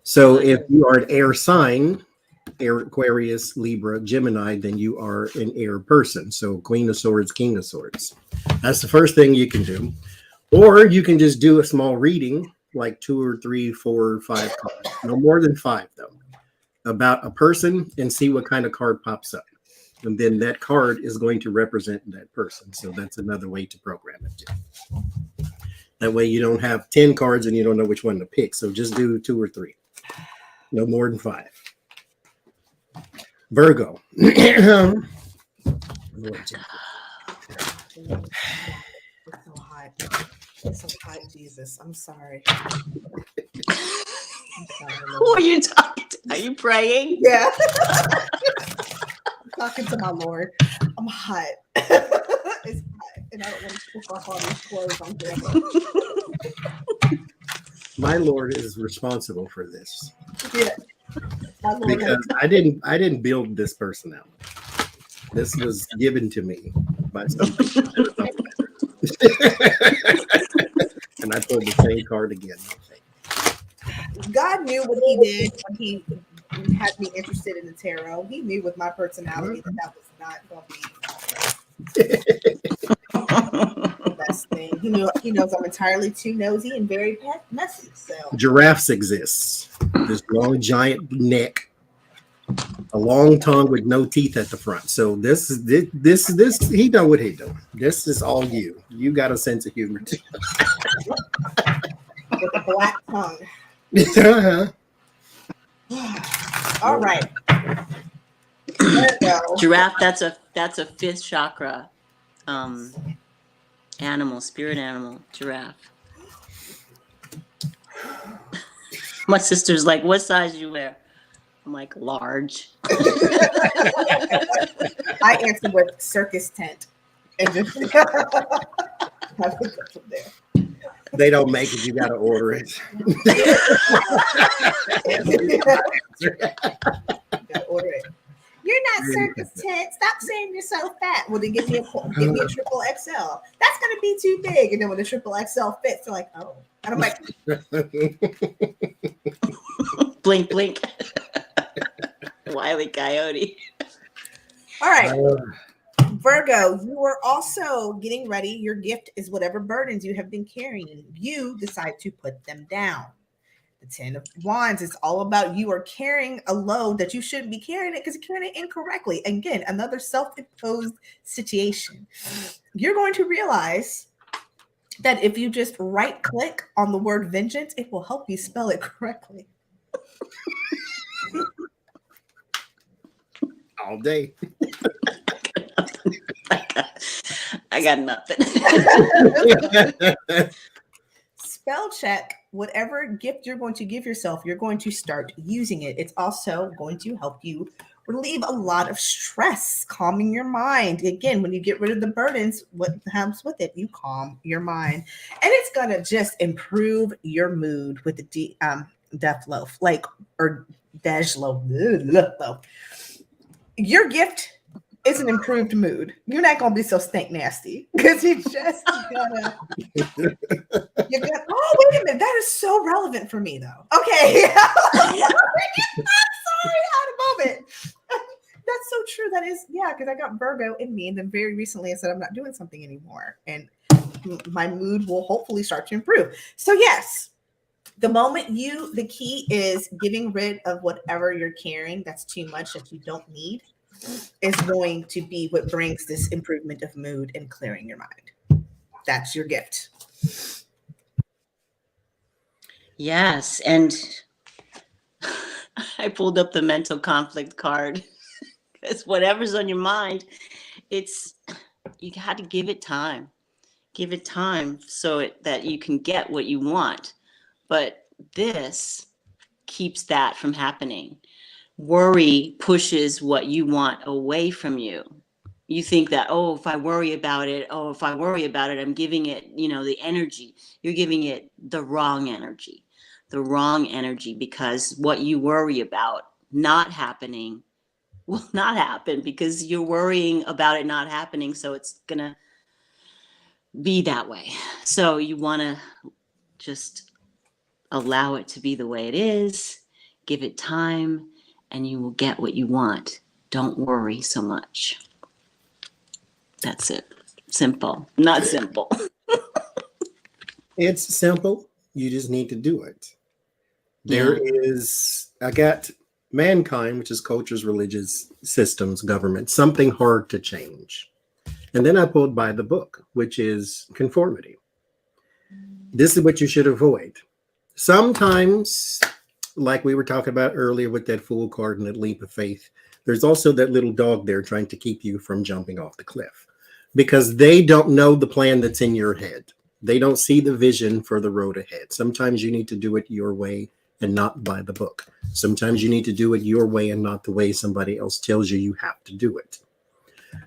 [SPEAKER 2] So if you are an air sign, air, Aquarius, Libra, Gemini, then you are an air person. So Queen of Swords, King of Swords. That's the first thing you can do. Or you can just do a small reading, like 2 or 3, 4 or 5 cards. No more than 5, though, about a person and see what kind of card pops up. And then that card is going to represent that person. So that's another way to program it too. That way you don't have 10 cards and you don't know which one to pick. So just do 2 or 3. No more than 5. Virgo.
[SPEAKER 1] It's so hot. It's so hot, Jesus. I'm sorry.
[SPEAKER 3] Who are you talking to? Are you praying?
[SPEAKER 1] Yeah. I'm talking to my Lord. I'm hot. It's hot. And I don't want to push off all these clothes on camera.
[SPEAKER 2] My Lord is responsible for this.
[SPEAKER 1] Yeah.
[SPEAKER 2] Because I didn't build this person out. This was given to me by somebody. And I pulled the same card again.
[SPEAKER 1] God knew what he did when he had me interested in the tarot. He knew with my personality that was not going to be the best thing. He knows I'm entirely too nosy and very messy. So
[SPEAKER 2] Giraffes exists. This long giant neck, a long tongue with no teeth at the front. So this he know what he do. This is all you. You got a sense of humor too.
[SPEAKER 1] With a black tongue.
[SPEAKER 2] Uh-huh.
[SPEAKER 1] All right. There we go.
[SPEAKER 3] Giraffe, that's a 5th chakra animal, spirit animal, giraffe. My sister's like, what size you wear? I'm like, large.
[SPEAKER 1] I answered with circus tent. And just I picked up from there.
[SPEAKER 2] They don't make it, you gotta order it.
[SPEAKER 1] Gotta order it. You're not circus tent. Stop saying you're so fat. Well, then give me a triple XL. That's gonna be too big. And then when the triple XL fits, they're like, oh. And I'm like,
[SPEAKER 3] Blink, blink. Wile E. Coyote.
[SPEAKER 1] all right. Virgo, you are also getting ready. Your gift is whatever burdens you have been carrying. You decide to put them down. The 10 of Wands is all about you are carrying a load that you shouldn't be carrying it because you're carrying it incorrectly. Again, another self-imposed situation. You're going to realize that if you just right-click on the word vengeance, it will help you spell it correctly.
[SPEAKER 2] All day.
[SPEAKER 3] I got nothing.
[SPEAKER 1] Spell check whatever gift you're going to give yourself. You're going to start using it. It's also going to help you relieve a lot of stress, calming your mind. Again, when you get rid of the burdens, what happens with it? You calm your mind, and it's gonna just improve your mood with the death loaf, or Dej loaf. Your gift is an improved mood. You're not gonna be so stink nasty because you just gonna. You're gonna. Oh, wait a minute, that is so relevant for me, though. Okay, I'm sorry, out of moment. That's so true. That is, yeah, because I got Virgo in me, and then very recently I said I'm not doing something anymore, and my mood will hopefully start to improve. So yes, the key is getting rid of whatever you're carrying that's too much that you don't need is going to be what brings this improvement of mood and clearing your mind. That's your gift.
[SPEAKER 3] Yes, and I pulled up the mental conflict card because whatever's on your mind, you got to give it time. Give it time so that you can get what you want. But this keeps that from happening. Worry pushes what you want away from you. You think that, if I worry about it, I'm giving it, the energy. You're giving it the wrong energy because what you worry about not happening will not happen because you're worrying about it not happening. So it's going to be that way. So you want to just allow it to be the way it is, give it time, and you will get what you want. Don't worry so much. That's it. Simple. Not simple.
[SPEAKER 2] It's simple. You just need to do it. There is, I got mankind, which is cultures, religious systems, government, something hard to change. And then I pulled by the book, which is conformity. This is what you should avoid. Sometimes, like we were talking about earlier with that fool card and that leap of faith, there's also that little dog there trying to keep you from jumping off the cliff because they don't know the plan that's in your head. They don't see the vision for the road ahead. Sometimes you need to do it your way and not by the book. Sometimes you need to do it your way and not the way somebody else tells you you have to do it.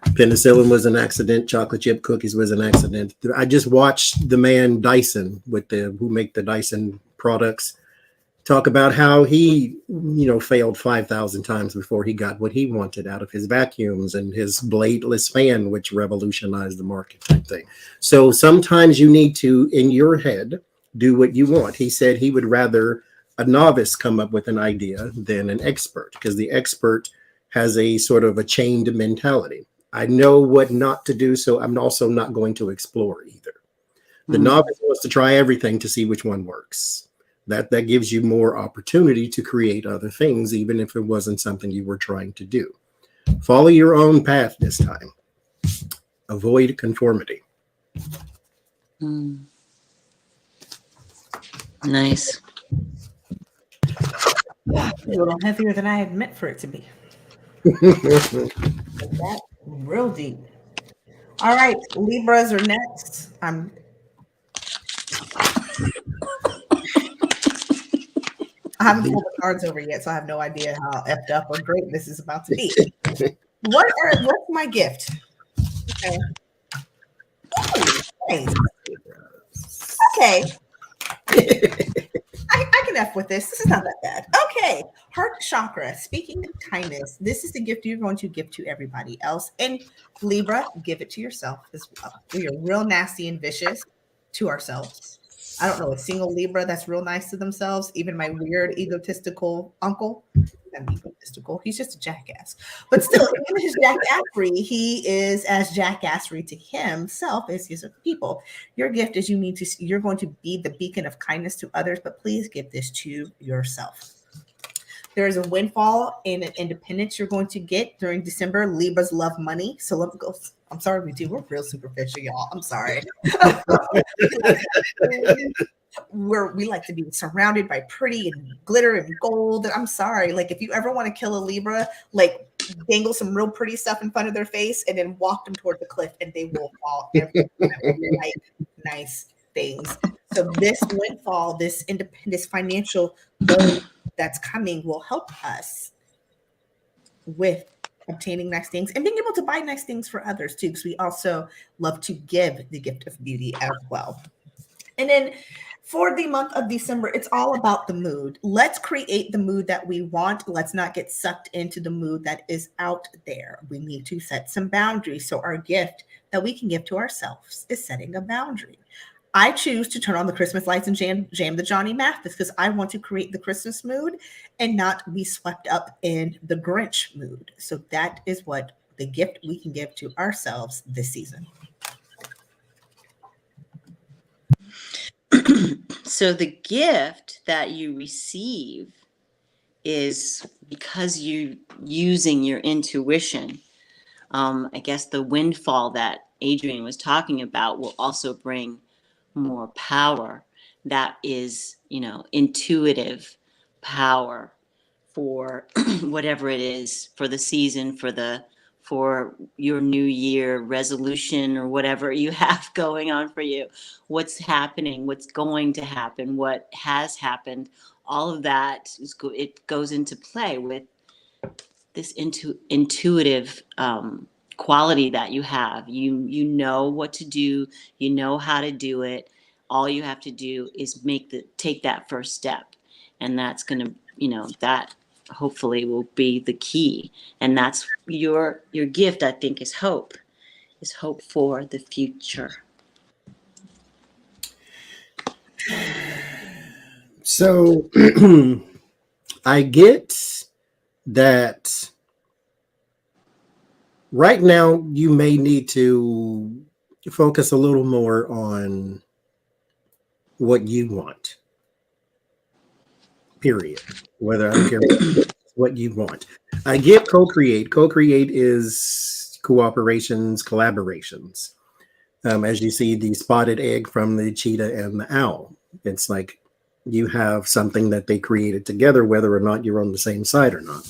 [SPEAKER 2] Penicillin was an accident. Chocolate chip cookies was an accident. I just watched the man Dyson who make the Dyson products talk about how he, failed 5,000 times before he got what he wanted out of his vacuums and his bladeless fan, which revolutionized the market type thing. So sometimes you need to, in your head, do what you want. He said he would rather a novice come up with an idea than an expert because the expert has a sort of a chained mentality. I know what not to do, so I'm also not going to explore either. The novice wants to try everything to see which one works. That gives you more opportunity to create other things, even if it wasn't something you were trying to do. Follow your own path this time. Avoid conformity.
[SPEAKER 3] Nice.
[SPEAKER 1] A little heavier than I had meant for it to be. That real deep. All right, Libras are next. I haven't pulled the cards over yet, so I have no idea how effed up or great this is about to be. What's my gift? Okay. Nice. Okay. I can F with this. This is not that bad. Okay. Heart chakra. Speaking of kindness, this is the gift you're going to give to everybody else. And Libra, give it to yourself as well. We are real nasty and vicious to ourselves. I don't know a single Libra that's real nice to themselves. Even my weird egotistical uncle. I'm egotistical. He's just a jackass. But still, in his jackassery, he is as jackassery to himself as he is with people. Your gift is you're going to be the beacon of kindness to others, but please give this to yourself. There is a windfall and an independence you're going to get during December. Libras love money. So let me go. I'm sorry, we do. We're real superficial, y'all. I'm sorry. We like to be surrounded by pretty and glitter and gold. I'm sorry. Like if you ever want to kill a Libra, like dangle some real pretty stuff in front of their face and then walk them toward the cliff and they will fall every time. Like nice things. So this windfall, this independence financial goal that's coming will help us with obtaining nice things and being able to buy nice things for others too, because we also love to give the gift of beauty as well. And then for the month of December, it's all about the mood. Let's create the mood that we want. Let's not get sucked into the mood that is out there. We need to set some boundaries. So our gift that we can give to ourselves is setting a boundary. I choose to turn on the Christmas lights and jam the Johnny Mathis because I want to create the Christmas mood and not be swept up in the Grinch mood. So that is what the gift we can give to ourselves this season.
[SPEAKER 3] So the gift that you receive is because you're using your intuition. I guess the windfall that Adrian was talking about will also bring more power. That is, intuitive power for whatever it is, for the season, for your new year resolution or whatever you have going on for you. What's happening, what's going to happen, what has happened, all of that it goes into play with this intuitive quality that you have. You know what to do, you know how to do it. All you have to do is take that first step, and that's going to, that hopefully will be the key. And that's your gift, I think, is hope for the future.
[SPEAKER 2] So I get that right now you may need to focus a little more on what you want. Period. Whether I don't care what you want. I get co-create. Co-create is cooperations, collaborations. As you see the spotted egg from the cheetah and the owl. It's like you have something that they created together, whether or not you're on the same side or not.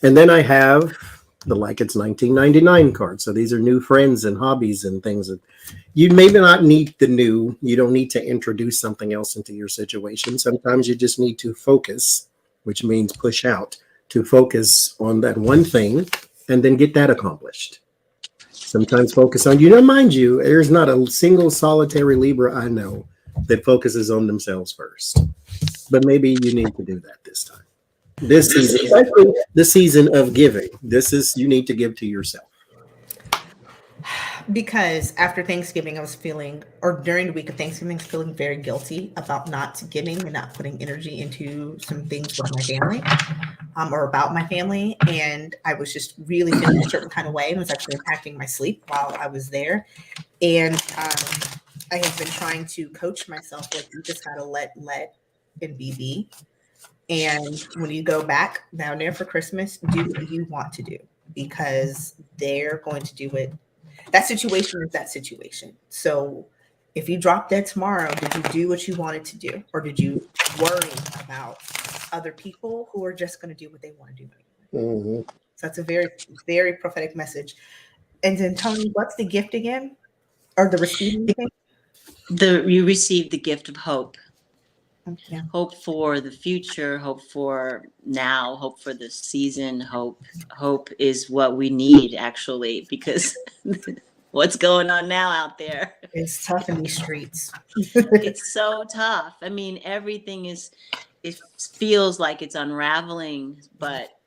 [SPEAKER 2] And then I have the like it's 1999 card. So these are new friends and hobbies and things that you maybe not need the new. You don't need to introduce something else into your situation. Sometimes you just need to focus, which means push out, to focus on that one thing and then get that accomplished. Sometimes focus on, mind you, there's not a single solitary Libra I know that focuses on themselves first. But maybe you need to do that this time. This season, especially the season of giving. You need to give to yourself.
[SPEAKER 1] Because after Thanksgiving, I was feeling, or during the week of Thanksgiving, I was feeling very guilty about not giving and not putting energy into some things with my family, or about my family. And I was just really feeling a certain kind of way, and it was actually impacting my sleep while I was there. And I have been trying to coach myself, like, you just gotta let and be. And when you go back down there for Christmas, do what you want to do, because they're going to do it. That situation is that situation. So if you drop dead tomorrow, did you do what you wanted to do? Or did you worry about other people who are just going to do what they want to do? Mm-hmm. So that's a very, very prophetic message. And then Tony, what's the gift again? Or the receiving thing?
[SPEAKER 3] You receive the gift of hope.
[SPEAKER 1] Yeah.
[SPEAKER 3] Hope for the future, hope for now, hope for the season. Hope is what we need, actually, because what's going on now out there?
[SPEAKER 1] It's tough in these streets.
[SPEAKER 3] It's so tough. I mean, everything it feels like it's unraveling, but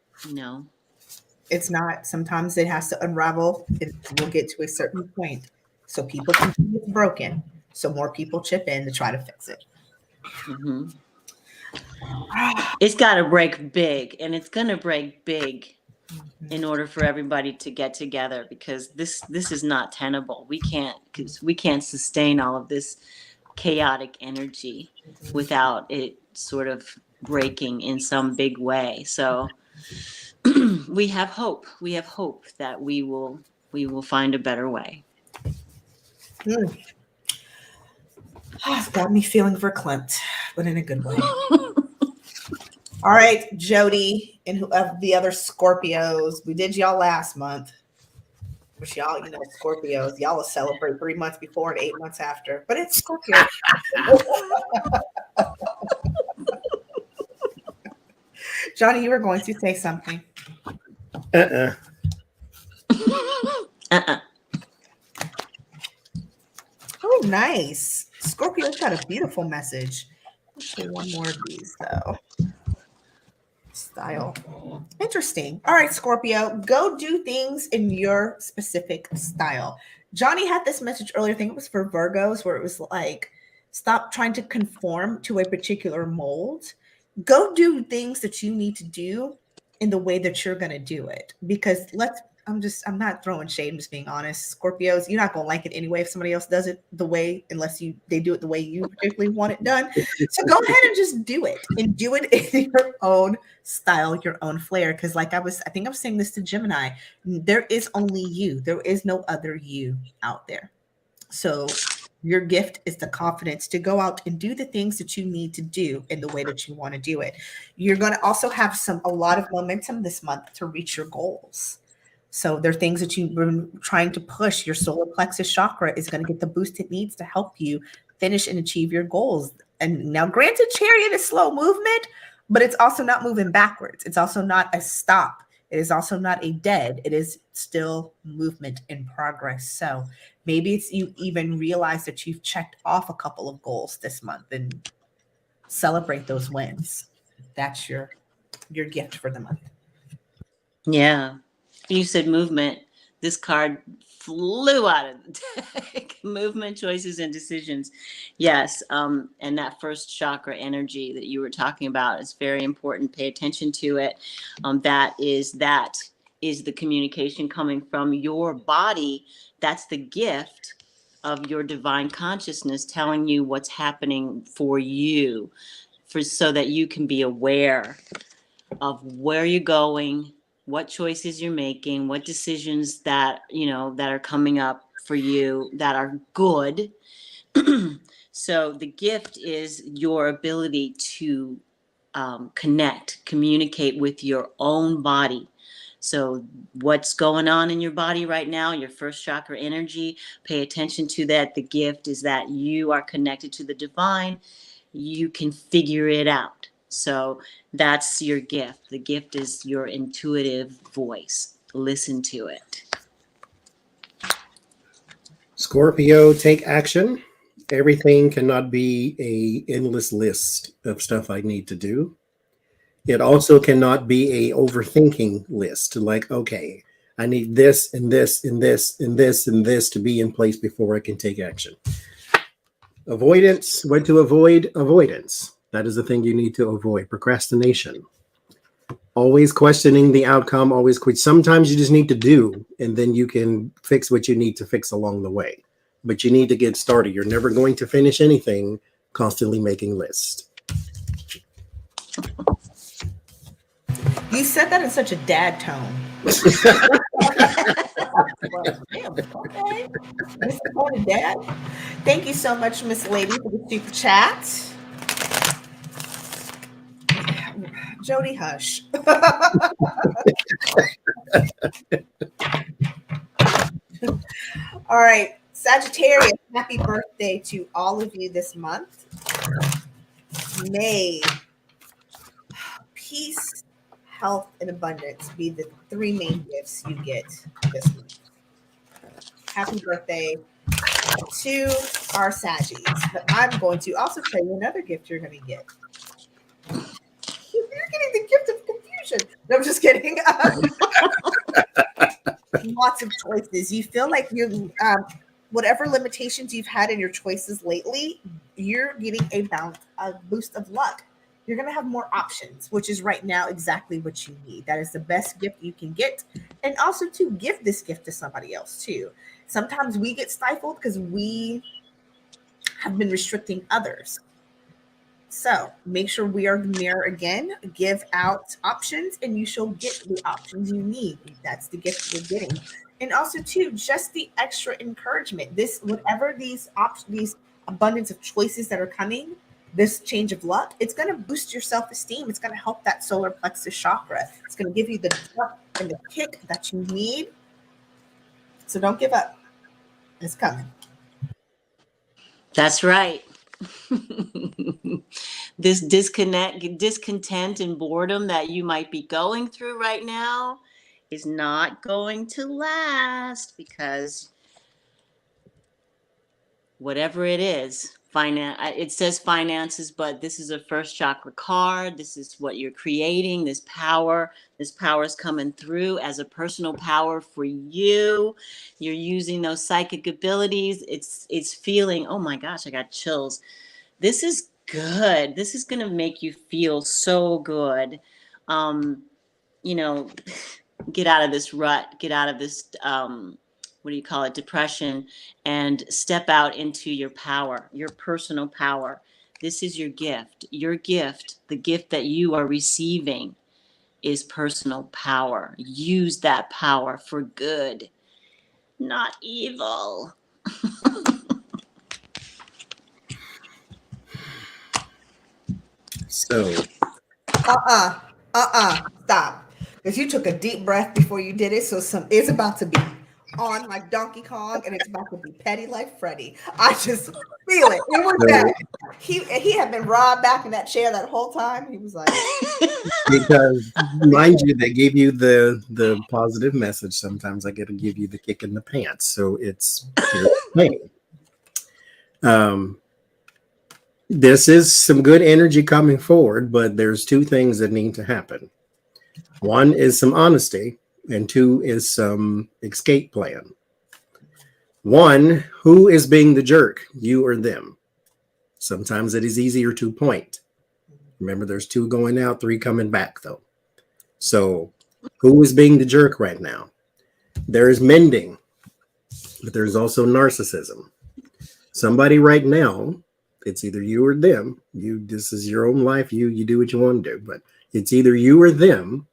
[SPEAKER 1] it's not. Sometimes it has to unravel. It will get to a certain point. So people can see it's broken. So more people chip in to try to fix it.
[SPEAKER 3] Mm-hmm. It's got to break big, and it's going to break big in order for everybody to get together, because this is not tenable. We can't sustain all of this chaotic energy without it sort of breaking in some big way. So we have hope. We have hope that we will find a better way.
[SPEAKER 1] It's got me feeling verklempt, but in a good way. All right, Jody and who of the other Scorpios. We did y'all last month. Which y'all, Scorpios, y'all will celebrate 3 months before and 8 months after. But it's Scorpio. Johnny, you were going to say something. Oh, nice. Scorpio's got a beautiful message. Let's do one more of these, though. Style. Interesting. All right, Scorpio, go do things in your specific style. Johnny had this message earlier. I think it was for Virgos, where it was like, stop trying to conform to a particular mold. Go do things that you need to do in the way that you're going to do it. Because I'm not throwing shade, I'm just being honest. Scorpios, you're not going to like it anyway if somebody else does it the way, they do it the way you particularly want it done. So go ahead and just do it, and do it in your own style, your own flair. Because I think I was saying this to Gemini, there is only you. There is no other you out there. So your gift is the confidence to go out and do the things that you need to do in the way that you want to do it. You're going to also have a lot of momentum this month to reach your goals. So there are things that you've been trying to push. Your solar plexus chakra is going to get the boost it needs to help you finish and achieve your goals. And now, granted, Chariot is slow movement, but it's also not moving backwards. It's also not a stop. It is also not a dead. It is still movement in progress. So maybe it's you even realize that you've checked off a couple of goals this month and celebrate those wins. That's your your gift for the month.
[SPEAKER 3] Yeah. You said movement. This card flew out of the deck. Movement, choices, and decisions. Yes. And that first chakra energy that you were talking about is very important. Pay attention to it. That is the communication coming from your body. That's the gift of your divine consciousness telling you what's happening for you, so that you can be aware of where you're going, what choices you're making, what decisions that are coming up for you that are good. So the gift is your ability to communicate with your own body. So what's going on in your body right now, your first chakra energy, pay attention to that. The gift is that you are connected to the divine. You can figure it out. So that's your gift. The gift is your intuitive voice. Listen to it.
[SPEAKER 2] Scorpio, take action. Everything cannot be a endless list of stuff I need to do. It also cannot be a overthinking list. Like, okay, I need this and this and this and this and this to be in place before I can take action. Avoidance, what to avoid? Avoidance. That is the thing you need to avoid. Procrastination. Always questioning the outcome, always quit. Sometimes you just need to do, and then you can fix what you need to fix along the way. But you need to get started. You're never going to finish anything constantly making lists.
[SPEAKER 1] You said that in such a dad tone. Damn, okay. Miss Tony, Dad. Thank you so much, Miss Lady, for the super chat. Jody, hush. All right, Sagittarius, happy birthday to all of you this month. May peace, health, and abundance be the three main gifts you get this month. Happy birthday to our Saggies. But I'm going to also tell you another gift you're going to get. You're getting the gift of confusion. No, I'm just kidding. Lots of choices. You feel like you, whatever limitations you've had in your choices lately, you're getting a boost of luck. You're going to have more options, which is right now exactly what you need. That is the best gift you can get. And also to give this gift to somebody else too. Sometimes we get stifled because we have been restricting others. So make sure we are the mirror again. Give out options and you shall get the options you need. That's the gift you're getting. And also too, just the extra encouragement. This, whatever these abundance of choices that are coming, this change of luck, it's going to boost your self-esteem. It's going to help that solar plexus chakra. It's going to give you the jump and the kick that you need. So don't give up. It's coming.
[SPEAKER 3] That's right. This discontent and boredom that you might be going through right now is not going to last, because whatever it is, it says finances, but this is a first chakra card. This is what you're creating. This power is coming through as a personal power for you. You're using those psychic abilities. It's feeling, oh my gosh, I got chills. This is good. This is going to make you feel so good. Get out of this rut, get out of this, depression, and step out into your power, your personal power. This is your gift. Your gift, the gift that you are receiving, is personal power. Use that power for good, not evil.
[SPEAKER 2] So,
[SPEAKER 1] Stop. Because you took a deep breath before you did it. So it's about to be on like Donkey Kong, and it's about to be petty like Freddy. I just feel it. It was that he had been robbed back in that chair that whole time. He was like,
[SPEAKER 2] because mind you, they gave you the positive message. Sometimes I get to give you the kick in the pants. So it's this is some good energy coming forward, but there's two things that need to happen. One is some honesty, and two is some escape plan. One, who is being the jerk, you or them? Sometimes it is easier to point. Remember, there's two going out, three coming back, though. So, who is being the jerk right now? There is mending, but there's also narcissism. Somebody right now, it's either you or them. This is your own life. You do what you want to do, but it's either you or them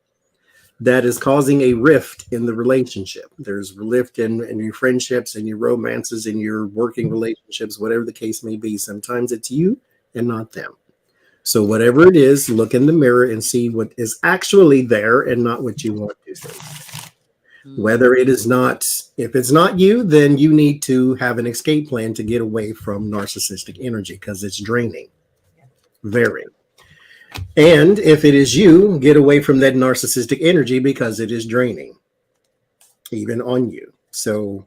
[SPEAKER 2] that is causing a rift in the relationship. There's a rift in your friendships and your romances and your working relationships, whatever the case may be. Sometimes it's you and not them. So whatever it is, look in the mirror and see what is actually there and not what you want to see. Whether it is not, if it's not you, then you need to have an escape plan to get away from narcissistic energy because it's draining. Very. And if it is you, get away from that narcissistic energy because it is draining, even on you. So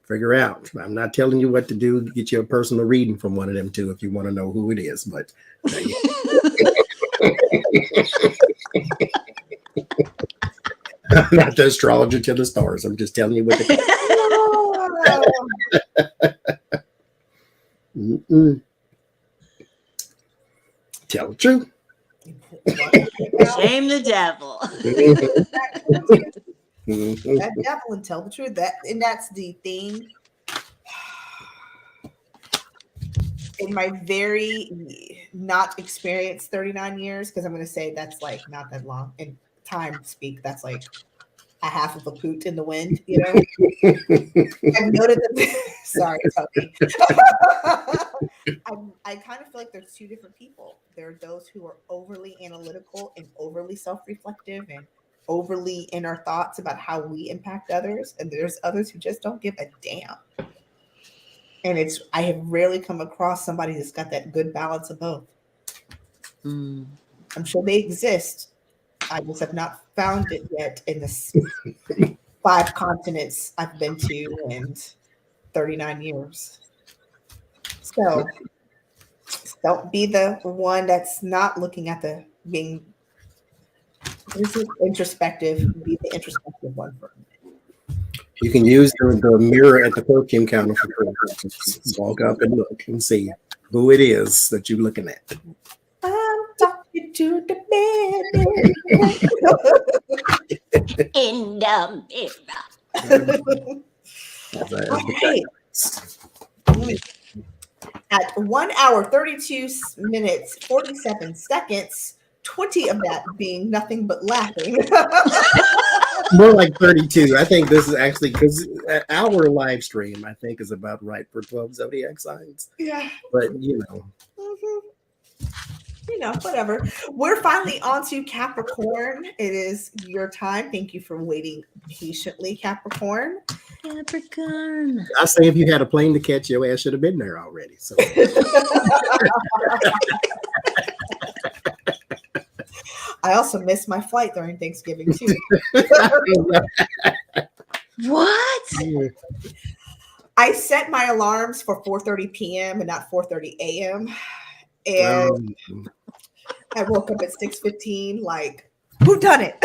[SPEAKER 2] figure out. I'm not telling you what to do. Get you a personal reading from one of them too if you want to know who it is. But I'm not the astrologer to the stars. I'm just telling you what to Tell the truth.
[SPEAKER 3] Shame the devil.
[SPEAKER 1] That devil and tell the truth. That's the thing. In my very not experienced 39 years, because I'm going to say that's like not that long in time speak. That's like a half of a poot in the wind, you know. I've noted that. Sorry, Toby. I kind of feel like there's two different people. There are those who are overly analytical and overly self-reflective and overly in our thoughts about how we impact others, and there's others who just don't give a damn. And I have rarely come across somebody that's got that good balance of both. I'm sure they exist. I just have not found it yet in the 5 continents I've been to and 39 years. So don't be the one that's not looking at being introspective. Be the introspective one for me.
[SPEAKER 2] You can use the mirror at the perfume counter for just walk up and look and see who it is that you're looking at.
[SPEAKER 1] I'm talking to the man
[SPEAKER 3] In the mirror.
[SPEAKER 1] Okay. At 1 hour, 32 minutes, 47 seconds, 20 of that being nothing but laughing.
[SPEAKER 2] More like 32. I think this is actually because our live stream, I think, is about right for 12 zodiac signs.
[SPEAKER 1] Yeah.
[SPEAKER 2] But, you know.
[SPEAKER 1] You know, whatever. We're finally on to Capricorn. It is your time. Thank you for waiting patiently, Capricorn.
[SPEAKER 3] Capricorn.
[SPEAKER 2] I say if you had a plane to catch, your ass should have been there already. So.
[SPEAKER 1] I also missed my flight during Thanksgiving too.
[SPEAKER 3] What?
[SPEAKER 1] I set my alarms for 4:30 p.m. and not 4:30 a.m. And I woke up at 6:15 like, who done it?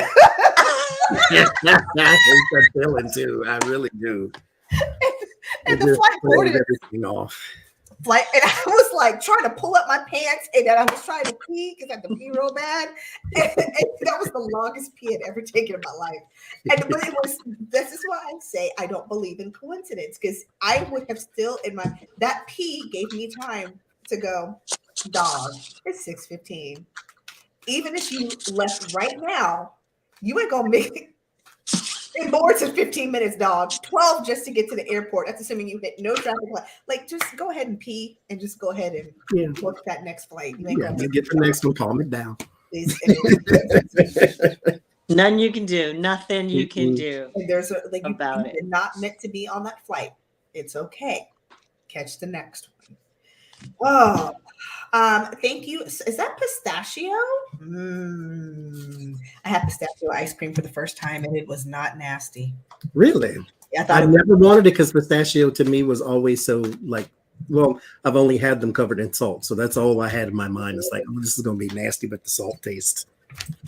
[SPEAKER 2] I'm feeling too. I really do.
[SPEAKER 1] And the flight boarded
[SPEAKER 2] everything off.
[SPEAKER 1] Like, and I was like trying to pull up my pants, and then I was trying to pee because I had to pee real bad. And that was the longest pee I'd ever taken in my life. But it was. This is why I say I don't believe in coincidence, because I would have still that pee gave me time to go. Dog, it's 6:15. Even if you left right now, you ain't gonna make it more than 15 minutes, dog. 12 just to get to the airport. That's assuming you hit no traffic light. Like, just go ahead and pee and just go ahead and book that next flight. You
[SPEAKER 2] get the next one, calm it down.
[SPEAKER 3] Nothing you can do. Nothing you can do.
[SPEAKER 1] And there's
[SPEAKER 3] about it.
[SPEAKER 1] You're not meant to be on that flight. It's okay. Catch the next one. Oh, thank you. Is that pistachio? I had pistachio ice cream for the first time, and it was not nasty.
[SPEAKER 2] Really?
[SPEAKER 1] Yeah,
[SPEAKER 2] I never wanted it because pistachio to me was always so like. Well, I've only had them covered in salt, so that's all I had in my mind. It's like, oh, this is going to be nasty, but the salt tastes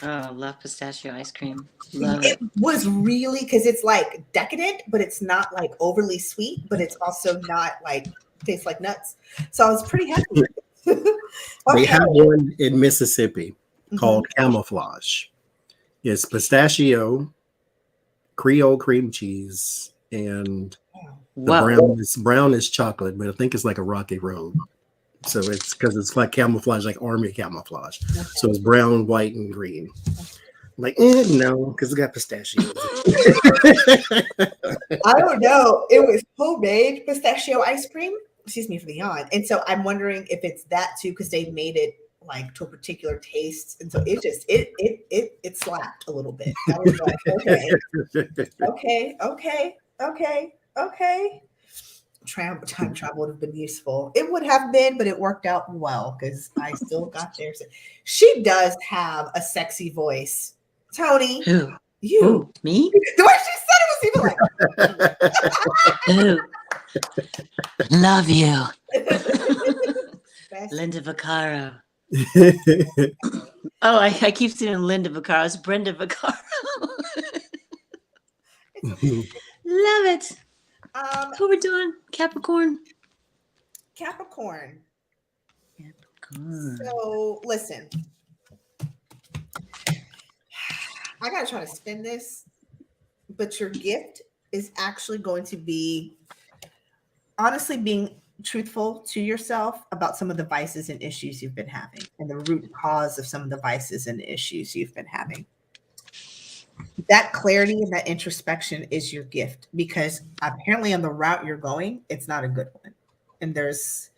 [SPEAKER 3] Oh, love pistachio ice cream. Love
[SPEAKER 1] It
[SPEAKER 3] it.
[SPEAKER 1] was really because it's like decadent, but it's not like overly sweet, but it's also not like tastes like nuts. So I was pretty happy with it.
[SPEAKER 2] They
[SPEAKER 1] Okay.
[SPEAKER 2] have one in Mississippi called
[SPEAKER 1] Mhm.
[SPEAKER 2] Camouflage. It's pistachio, Creole cream cheese, and the
[SPEAKER 3] Whoa.
[SPEAKER 2] brown is chocolate, but I think it's like a rocky road. So it's because it's like camouflage, like army camouflage. So it's brown, white, and green. Like, no, because it got pistachios.
[SPEAKER 1] I don't know. It was homemade pistachio ice cream. Excuse me for the yawn. And so I'm wondering if it's that too, because they made it like to a particular taste. And so it just it slapped a little bit. I was like, okay. Time travel would have been useful. It would have been, but it worked out well because I still got there. She does have a sexy voice. Tony,
[SPEAKER 3] Who?
[SPEAKER 1] you.
[SPEAKER 3] Who? Me?
[SPEAKER 1] The way she said it was even like,
[SPEAKER 3] Who? Love you.
[SPEAKER 1] best.
[SPEAKER 3] Linda Vaccaro. Oh, I keep seeing Linda Vaccaro. It's Brenda Vaccaro. Love it. Who we doing? Capricorn.
[SPEAKER 1] Capricorn.
[SPEAKER 3] Capricorn.
[SPEAKER 1] So listen, I gotta try to spin this, but your gift is actually going to be honestly being truthful to yourself about some of the vices and issues you've been having and the root cause of some of the vices and issues you've been having. That clarity and that introspection is your gift because apparently on the route you're going, it's not a good one. And there's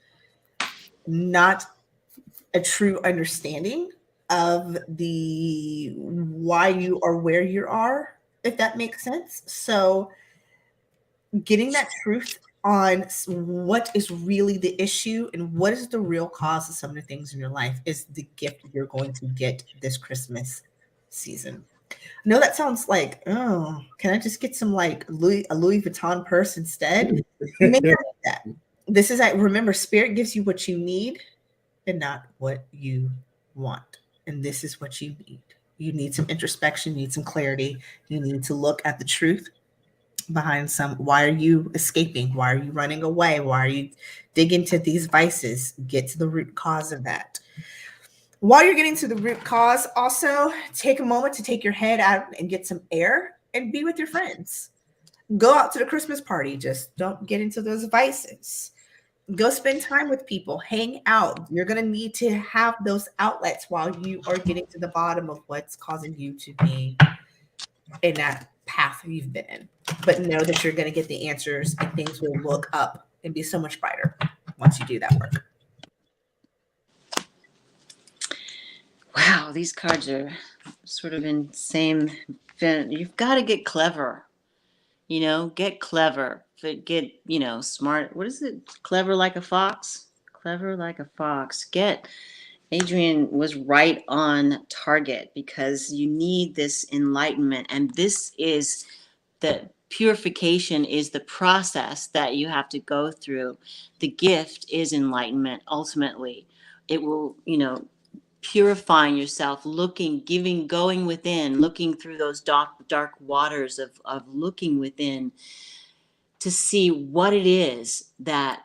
[SPEAKER 1] not a true understanding of the why you are where you are, if that makes sense. So getting that truth on what is really the issue and what is the real cause of some of the things in your life is the gift you're going to get this Christmas season. I know that sounds like, oh, can I just get some like a Louis Vuitton purse instead? You may not need that. This is, remember, spirit gives you what you need and not what you want. And this is what you need. You need some introspection, you need some clarity, you need to look at the truth behind some. Why are you escaping? Why are you running away? Why are you digging into these vices? Get to the root cause of that. While you're getting to the root cause, also take a moment to take your head out and get some air and be with your friends. Go out to the Christmas party. Just don't get into those vices. Go spend time with people, hang out. You're going to need to have those outlets while you are getting to the bottom of what's causing you to be in that path you've been in. But know that you're going to get the answers and things will look up and be so much brighter once you do that work.
[SPEAKER 3] Wow, these cards are sort of in same. You've got to get clever. Get clever. Get, smart. What is it? Clever like a fox? Clever like a fox. Adrian was right on target because you need this enlightenment. And this is the purification is the process that you have to go through. The gift is enlightenment. Ultimately, it will, purifying yourself, going within, looking through those dark waters of looking within to see what it is that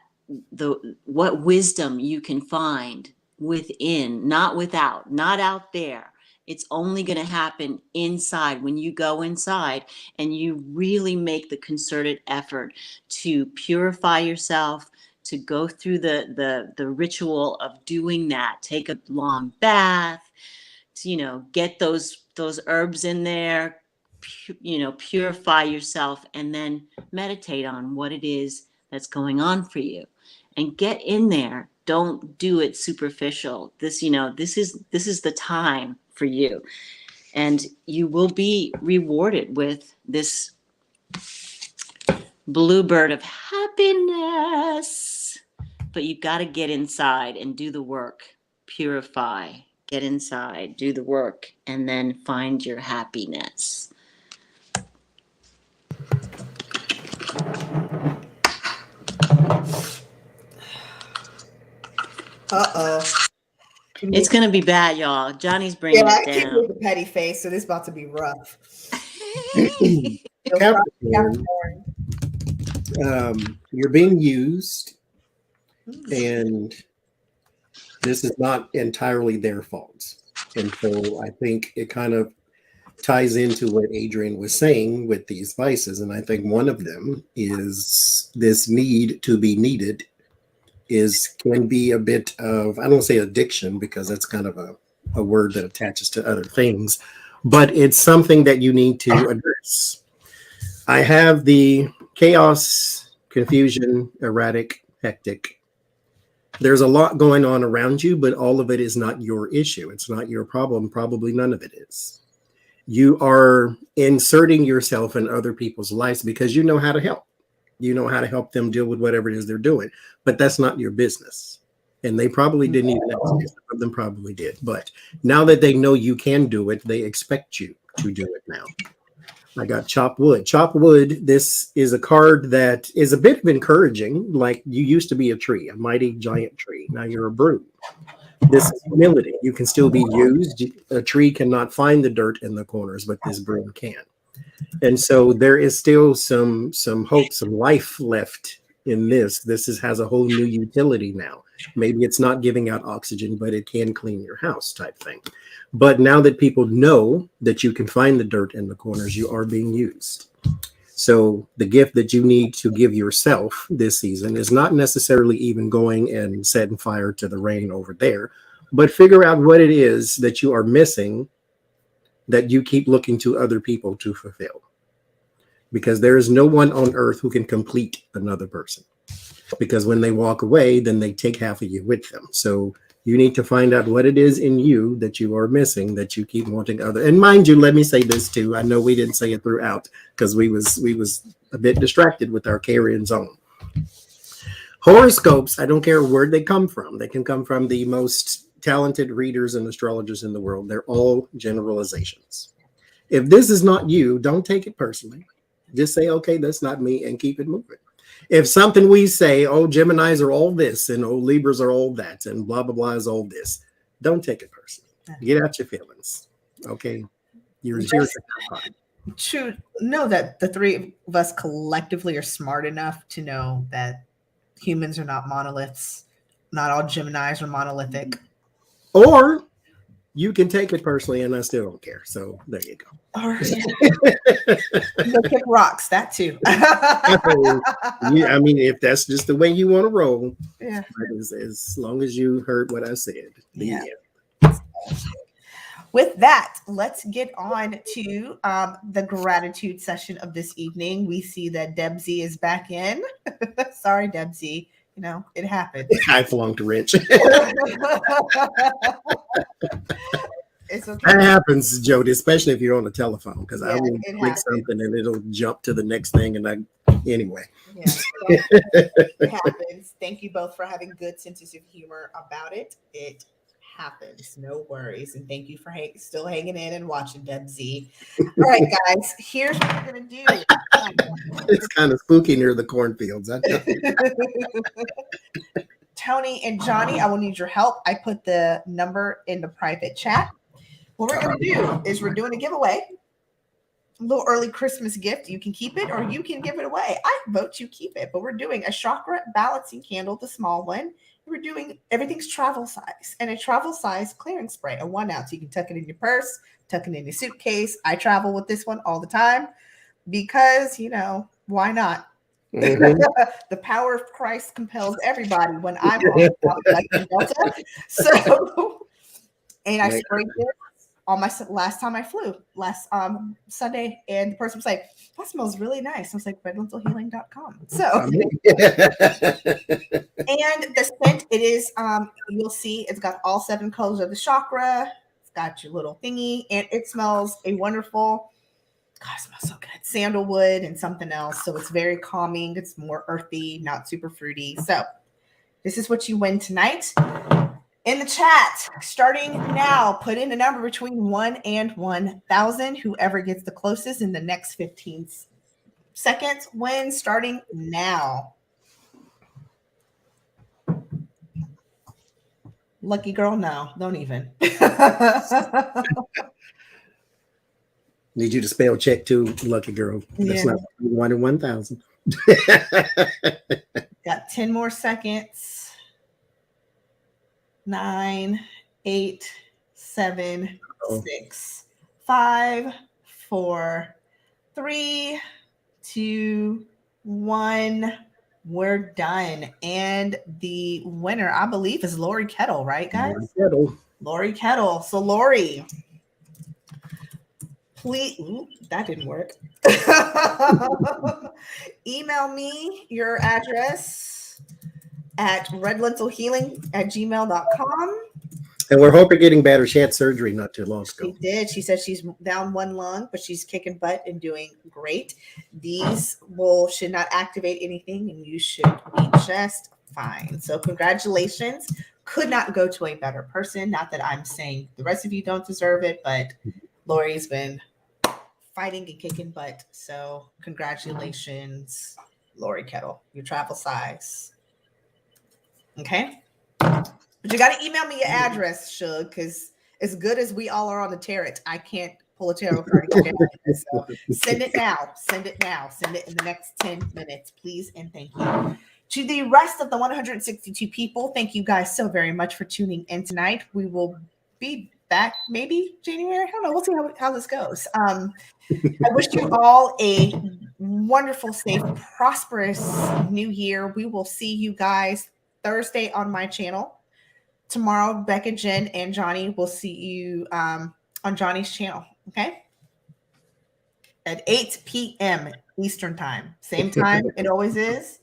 [SPEAKER 3] what wisdom you can find within, not without, not out there. It's only going to happen inside when you go inside and you really make the concerted effort to purify yourself, to go through the ritual of doing that. Take a long bath, to, get those herbs in there, purify yourself, and then meditate on what it is that's going on for you and get in there. Don't do it superficial. This is the time for you, and you will be rewarded with this bluebird of happiness. But you've got to get inside and do the work. Purify, get inside, do the work, and then find your happiness.
[SPEAKER 1] Uh-oh.
[SPEAKER 3] It's going to be bad, y'all. Johnny's bringing
[SPEAKER 1] I
[SPEAKER 3] it
[SPEAKER 1] keep
[SPEAKER 3] down.
[SPEAKER 1] with the petty face, so this is about to be rough.
[SPEAKER 2] Capricorn, you're being used, and this is not entirely their fault. And so I think it kind of ties into what Adrian was saying with these vices. And I think one of them is this need to be needed can be a bit of, I don't say addiction because that's kind of a word that attaches to other things, but it's something that you need to address. I have the chaos, confusion, erratic, hectic. There's a lot going on around you, but all of it is not your issue. It's not your problem. Probably none of it is. You are inserting yourself in other people's lives because you know how to help. You know how to help them deal with whatever it is they're doing, but that's not your business. And they probably didn't even ask you. Some of them probably did. But now that they know you can do it, they expect you to do it now. I got Chop Wood. Chop Wood, this is a card that is a bit of encouraging. Like you used to be a tree, a mighty giant tree. Now you're a broom. This is humility. You can still be used. A tree cannot find the dirt in the corners, but this broom can. And so there is still some hope, some life left in this. Has a whole new utility now. Maybe it's not giving out oxygen, but it can clean your house type thing. But now that people know that you can find the dirt in the corners, you are being used. So the gift that you need to give yourself this season is not necessarily even going and setting fire to the rain over there, but figure out what it is that you are missing that you keep looking to other people to fulfill. Because there is no one on earth who can complete another person. Because when they walk away, then they take half of you with them. So you need to find out what it is in you that you are missing that you keep wanting other. And mind you, let me say this too. I know we didn't say it throughout because we was a bit distracted with our carrying zone. Horoscopes, I don't care where they come from. They can come from the most talented readers and astrologers in the world. They're all generalizations. If this is not you, don't take it personally. Just say, okay, that's not me, and keep it moving. If something we say, oh, Geminis are all this, and oh, Libras are all that, and blah, blah, blah is all this, don't take it personally. Get out your feelings. Okay? You're here to have fun.
[SPEAKER 1] True. Know that the three of us collectively are smart enough to know that humans are not monoliths. Not all Geminis are monolithic.
[SPEAKER 2] Or you can take it personally, and I still don't care. So there you go.
[SPEAKER 1] Or kick rocks, that too.
[SPEAKER 2] Yeah, I mean, if that's just the way you want to roll,
[SPEAKER 1] yeah.
[SPEAKER 2] As long as you heard what I said.
[SPEAKER 1] Yeah. With that, let's get on to the gratitude session of this evening. We see that Debsy is back in. Sorry, Debsy. You know, it happened.
[SPEAKER 2] I flunked a wrench.
[SPEAKER 1] It's okay.
[SPEAKER 2] That happens, Jody, especially if you're on the telephone, because I will click
[SPEAKER 1] happens.
[SPEAKER 2] something and it'll jump to the next thing. And anyway.
[SPEAKER 1] Yeah, it happens. Thank you both for having good senses of humor about it. It happens. No worries. And thank you for still hanging in and watching Debsy. All right, guys, here's what we're going to do.
[SPEAKER 2] It's kind of spooky near the cornfields. I know.
[SPEAKER 1] Tony and Johnny, I will need your help. I put the number in the private chat. What we're going to do is we're doing a giveaway. A little early Christmas gift. You can keep it or you can give it away. I vote you keep it, but we're doing a chakra balancing candle, the small one. We're doing everything's travel size and a travel size clearing spray, a 1 ounce. You can tuck it in your purse, tuck it in your suitcase. I travel with this one all the time because, you know, why not? Mm-hmm. The power of Christ compels everybody when I'm on like Delta. So, and I sprayed this on my last time I flew last Sunday, and the person was like, that smells really nice. I was like, redlentilhealing.com. So and the scent, it is you'll see it's got all 7 colors of the chakra. It's got your little thingy, and it smells a wonderful, God, it smells so good, sandalwood and something else. So it's very calming. It's more earthy, not super fruity. So this is what you win tonight. In the chat, starting now, put in a number between 1 and 1,000. Whoever gets the closest in the next 15 seconds wins, starting now. Lucky girl, no, don't even.
[SPEAKER 2] Need you to spell check too, lucky girl. That's
[SPEAKER 1] Yeah.
[SPEAKER 2] not 1 in 1,000.
[SPEAKER 1] Got 10 more seconds. 9, 8, 7,
[SPEAKER 2] Oh.
[SPEAKER 1] 6, 5, 4, 3, 2, 1. We're done. And the winner, I believe, is Lori Kettle, right, guys? Lori Kettle. So, Lori, please, that didn't work. Email me your address at redlentilhealing@gmail.com.
[SPEAKER 2] And we're hoping getting better. She had surgery not too long
[SPEAKER 1] She
[SPEAKER 2] ago.
[SPEAKER 1] did. She said she's down one lung, but she's kicking butt and doing great. These should not activate anything, and you should be just fine. So congratulations. Could not go to a better person. Not that I'm saying the rest of you don't deserve it, but Lori's been fighting and kicking butt. So congratulations, Lori Kettle. Your travel size. Okay? But you got to email me your address, Shug, because as good as we all are on the tarot, I can't pull a tarot card again. So send it now. Send it now. Send it in the next 10 minutes, please. And thank you. To the rest of the 162 people, thank you guys so very much for tuning in tonight. We will be back maybe January. I don't know. We'll see how this goes. I wish you all a wonderful, safe, prosperous new year. We will see you guys Thursday on my channel. Tomorrow, Becca, Jen, and Johnny will see you on Johnny's channel, okay? At 8 p.m. Eastern time. Same time it always is,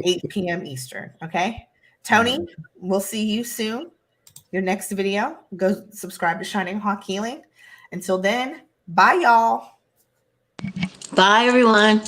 [SPEAKER 1] 8 p.m. Eastern, okay? Tony, we'll see you soon. Your next video. Go subscribe to Shining Hawk Healing. Until then, bye, y'all.
[SPEAKER 3] Bye, everyone.